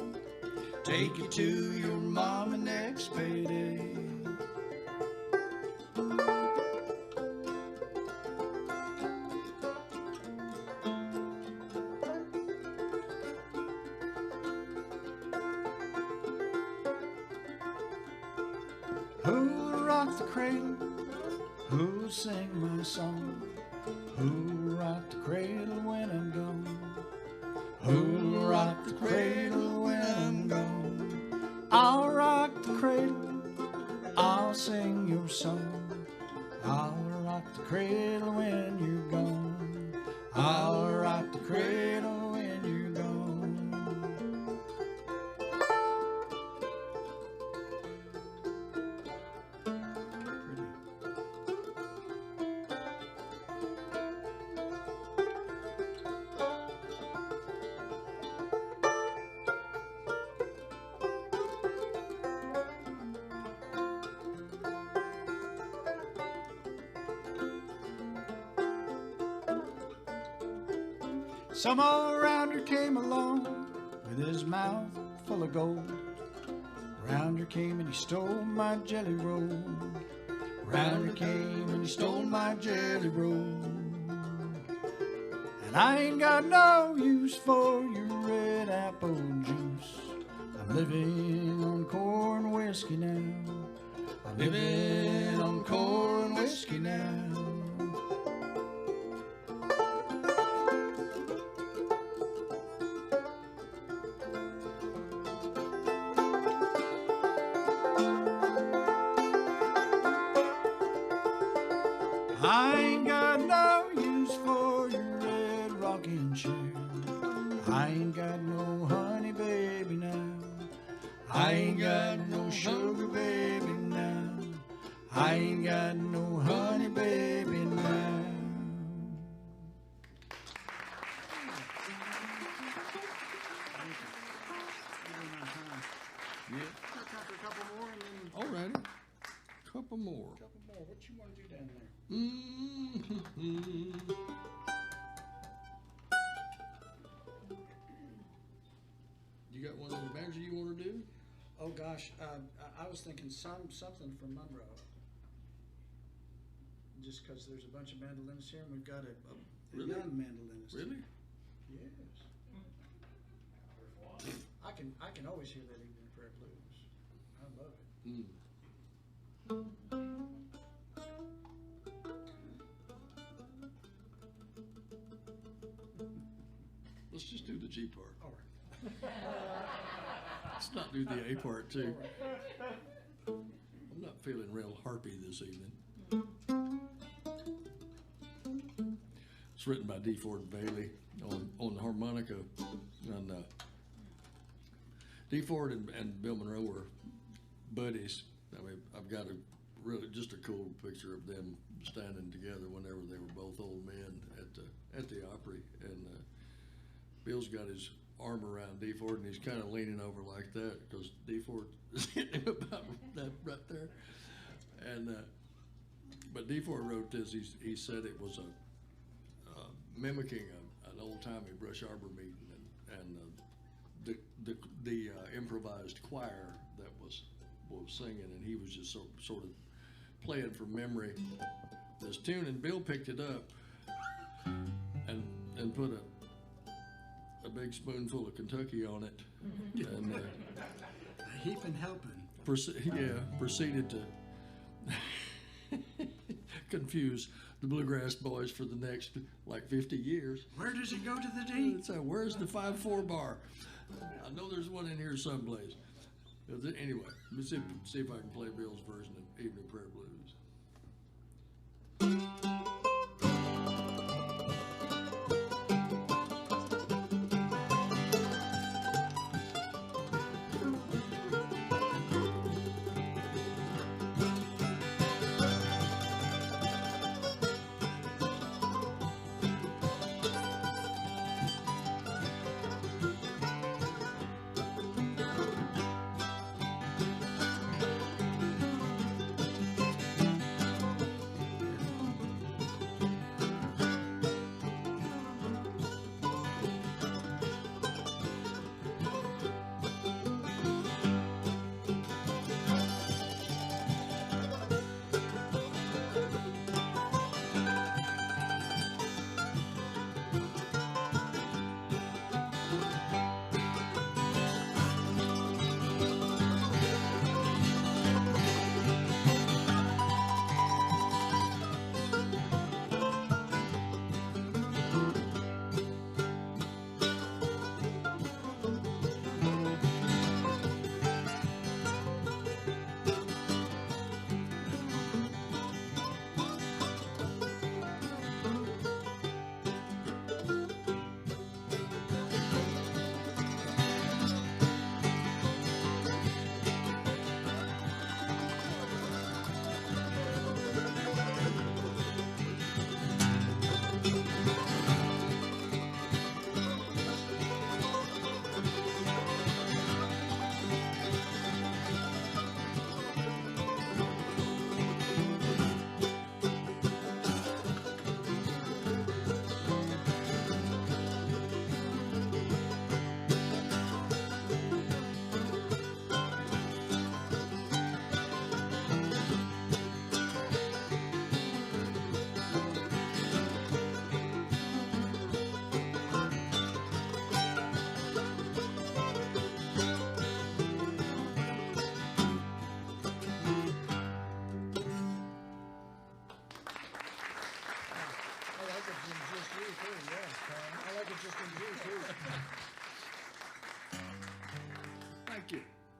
Take it to your mama next payday. Who'll rock the cradle? Who'll sing my song? Who'll rock the cradle when I'm gone? Who'll rock the cradle when I'm gone? I'll rock the cradle, I'll sing your song. I'll rock the cradle when you're gone. I'll rock the cradle when you're gone. Some old rounder came along with his mouth full of gold. Rounder came and he stole my jelly roll. Rounder came and he stole my jelly roll. And I ain't got no use for your red apple juice. I'm living on corn whiskey now. I'm living on corn whiskey now. I ain't got no use for your red rocking chair. I ain't got no honey baby now. I ain't got no sugar baby now. I ain't got no honey baby now. Yeah. A couple more and then Alrighty. Couple more. what you want to do down there? Mm-hmm. Josh, I was thinking something from Monroe. Just because there's a bunch of mandolinists here, and we've got a Really? young mandolinist. Really? Yes. I can always hear that evening prayer blues. I love it. Mm. Let's just do the G part. All right. Let's not do the A part too. All right. I'm not feeling real harpy this evening. It's written by D. Ford Bailey on the harmonica, and D. Ford and Bill Monroe were buddies. I mean, I've got just a cool picture of them standing together whenever they were both old men at the Opry, and Bill's got his arm around D. Ford, and he's kind of leaning over like that because D. Ford is hitting him about that right there. And but D. Ford wrote this. He said it was mimicking an old-timey Brush Arbor meeting, and the improvised choir that was singing, and he was just sort of playing from memory this tune, and Bill picked it up and put a big spoonful of Kentucky on it, and Heaping helping. proceeded to confuse the Bluegrass Boys for the next like 50 years. Where does he go to the D? So where's the 5/4 bar? I know there's one in here someplace. Anyway, let me see if I can play Bill's version of Evening Prayer Blues.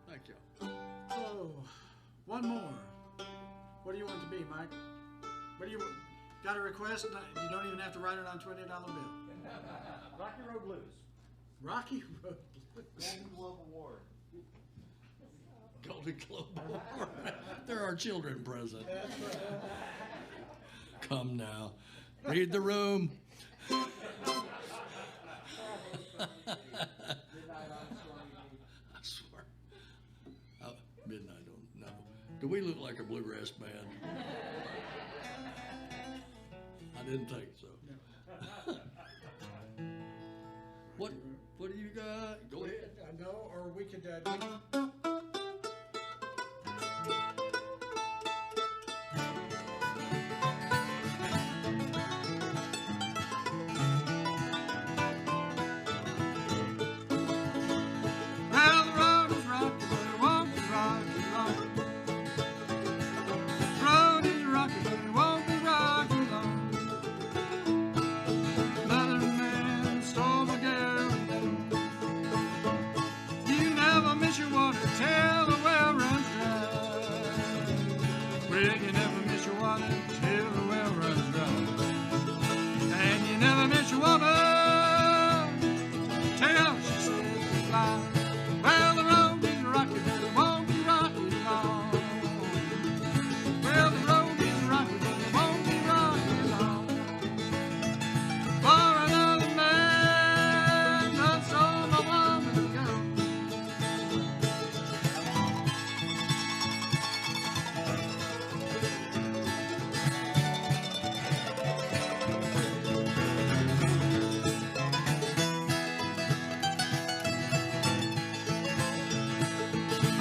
Thank you. Oh, one more. What do you want it to be, Mike? What do you got a request? You don't even have to write it on a $20 bill. Rocky Road Blues. Rocky Road Blues. Golden Globe Award. Golden Globe Award. There are children present. Come now. Read the room. I swear. Midnight on. No. Do we look like a bluegrass band? I didn't think so. What do you got? Go ahead. No, or we could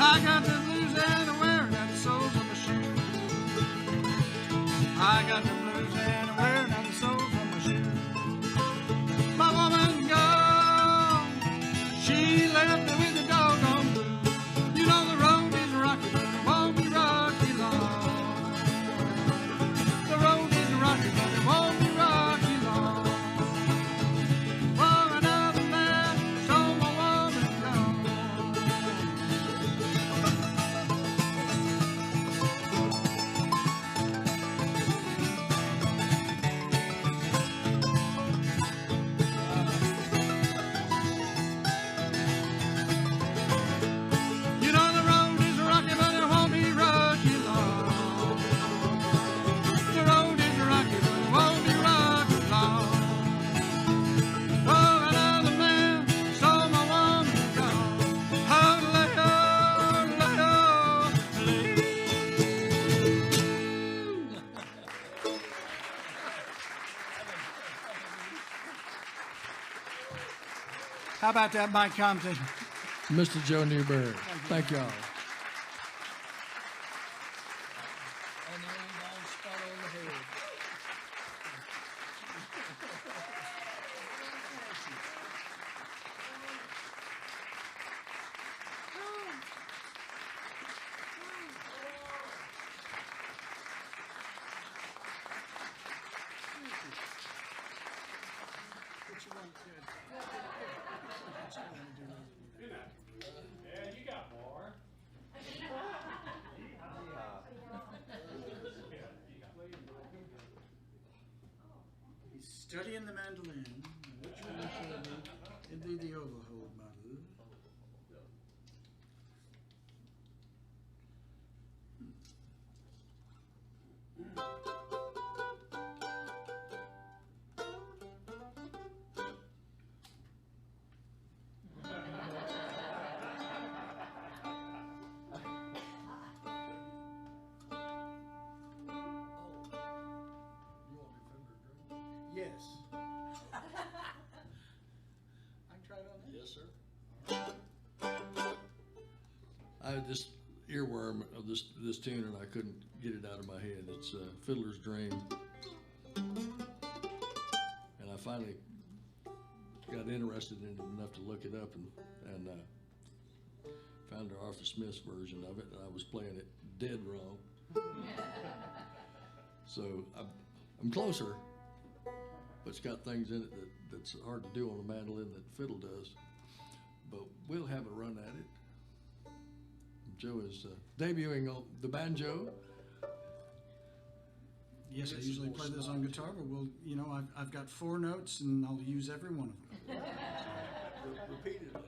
I got the blues and I'm wearing out the soles of my shoes. I got the blues and I'm wearing out the soles of my shoes. My woman gone, she left me with the doggone blues. You know the road is rocky, but it won't be rocky long. The road is rocky, but it won't be rocky long. For another man, so my woman gone. You know the road is rocky, but it won't be rocky long. The road is rocky, but it won't be rocky long. Oh, another man saw my woman gone. Oh, How about that, Mike Compton? Mr. Joe Newberry. Thank y'all. Yeah, you got more. He's studying the mandolin. Which one should it be? The overhold model. Yes. I can try it on that. Yes, sir. I had this earworm of this tune and I couldn't get it out of my head. It's Fiddler's Dream. And I finally got interested in it enough to look it up and found the Arthur Smith's version of it, and I was playing it dead wrong. So I'm closer, but it's got things in it that's hard to do on a mandolin that fiddle does. But we'll have a run at it. Joe is debuting on the banjo. Yes, I usually play this on guitar, but I've got 4 notes and I'll use every one of them. Repeatedly.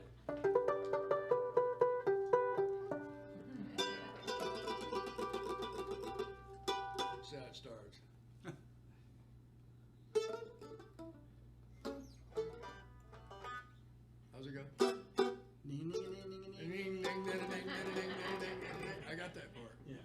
See how it starts. How's it go? I got that part. Yeah.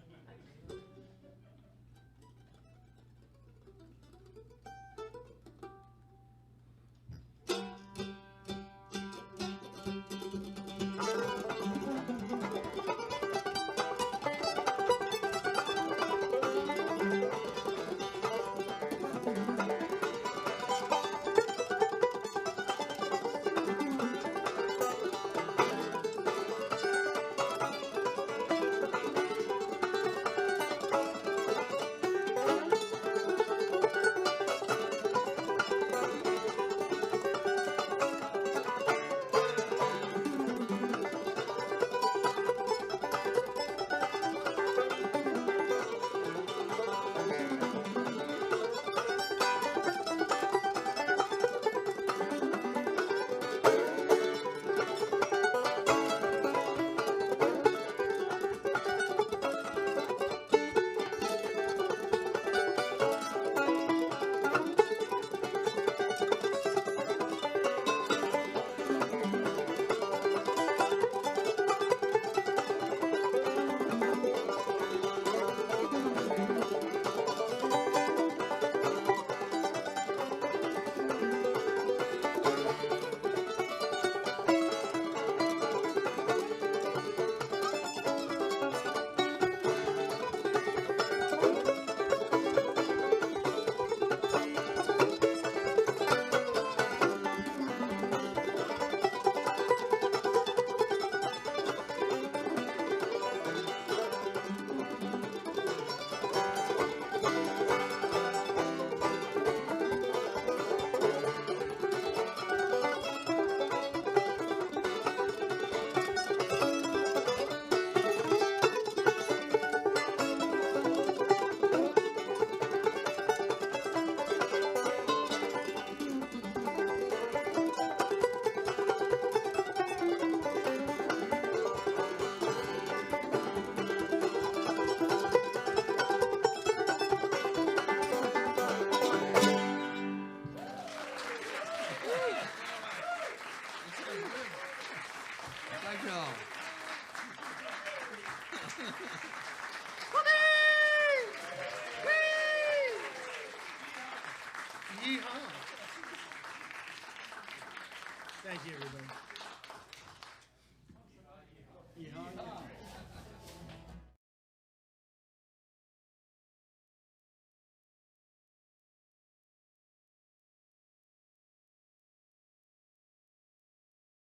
Thank you, everybody.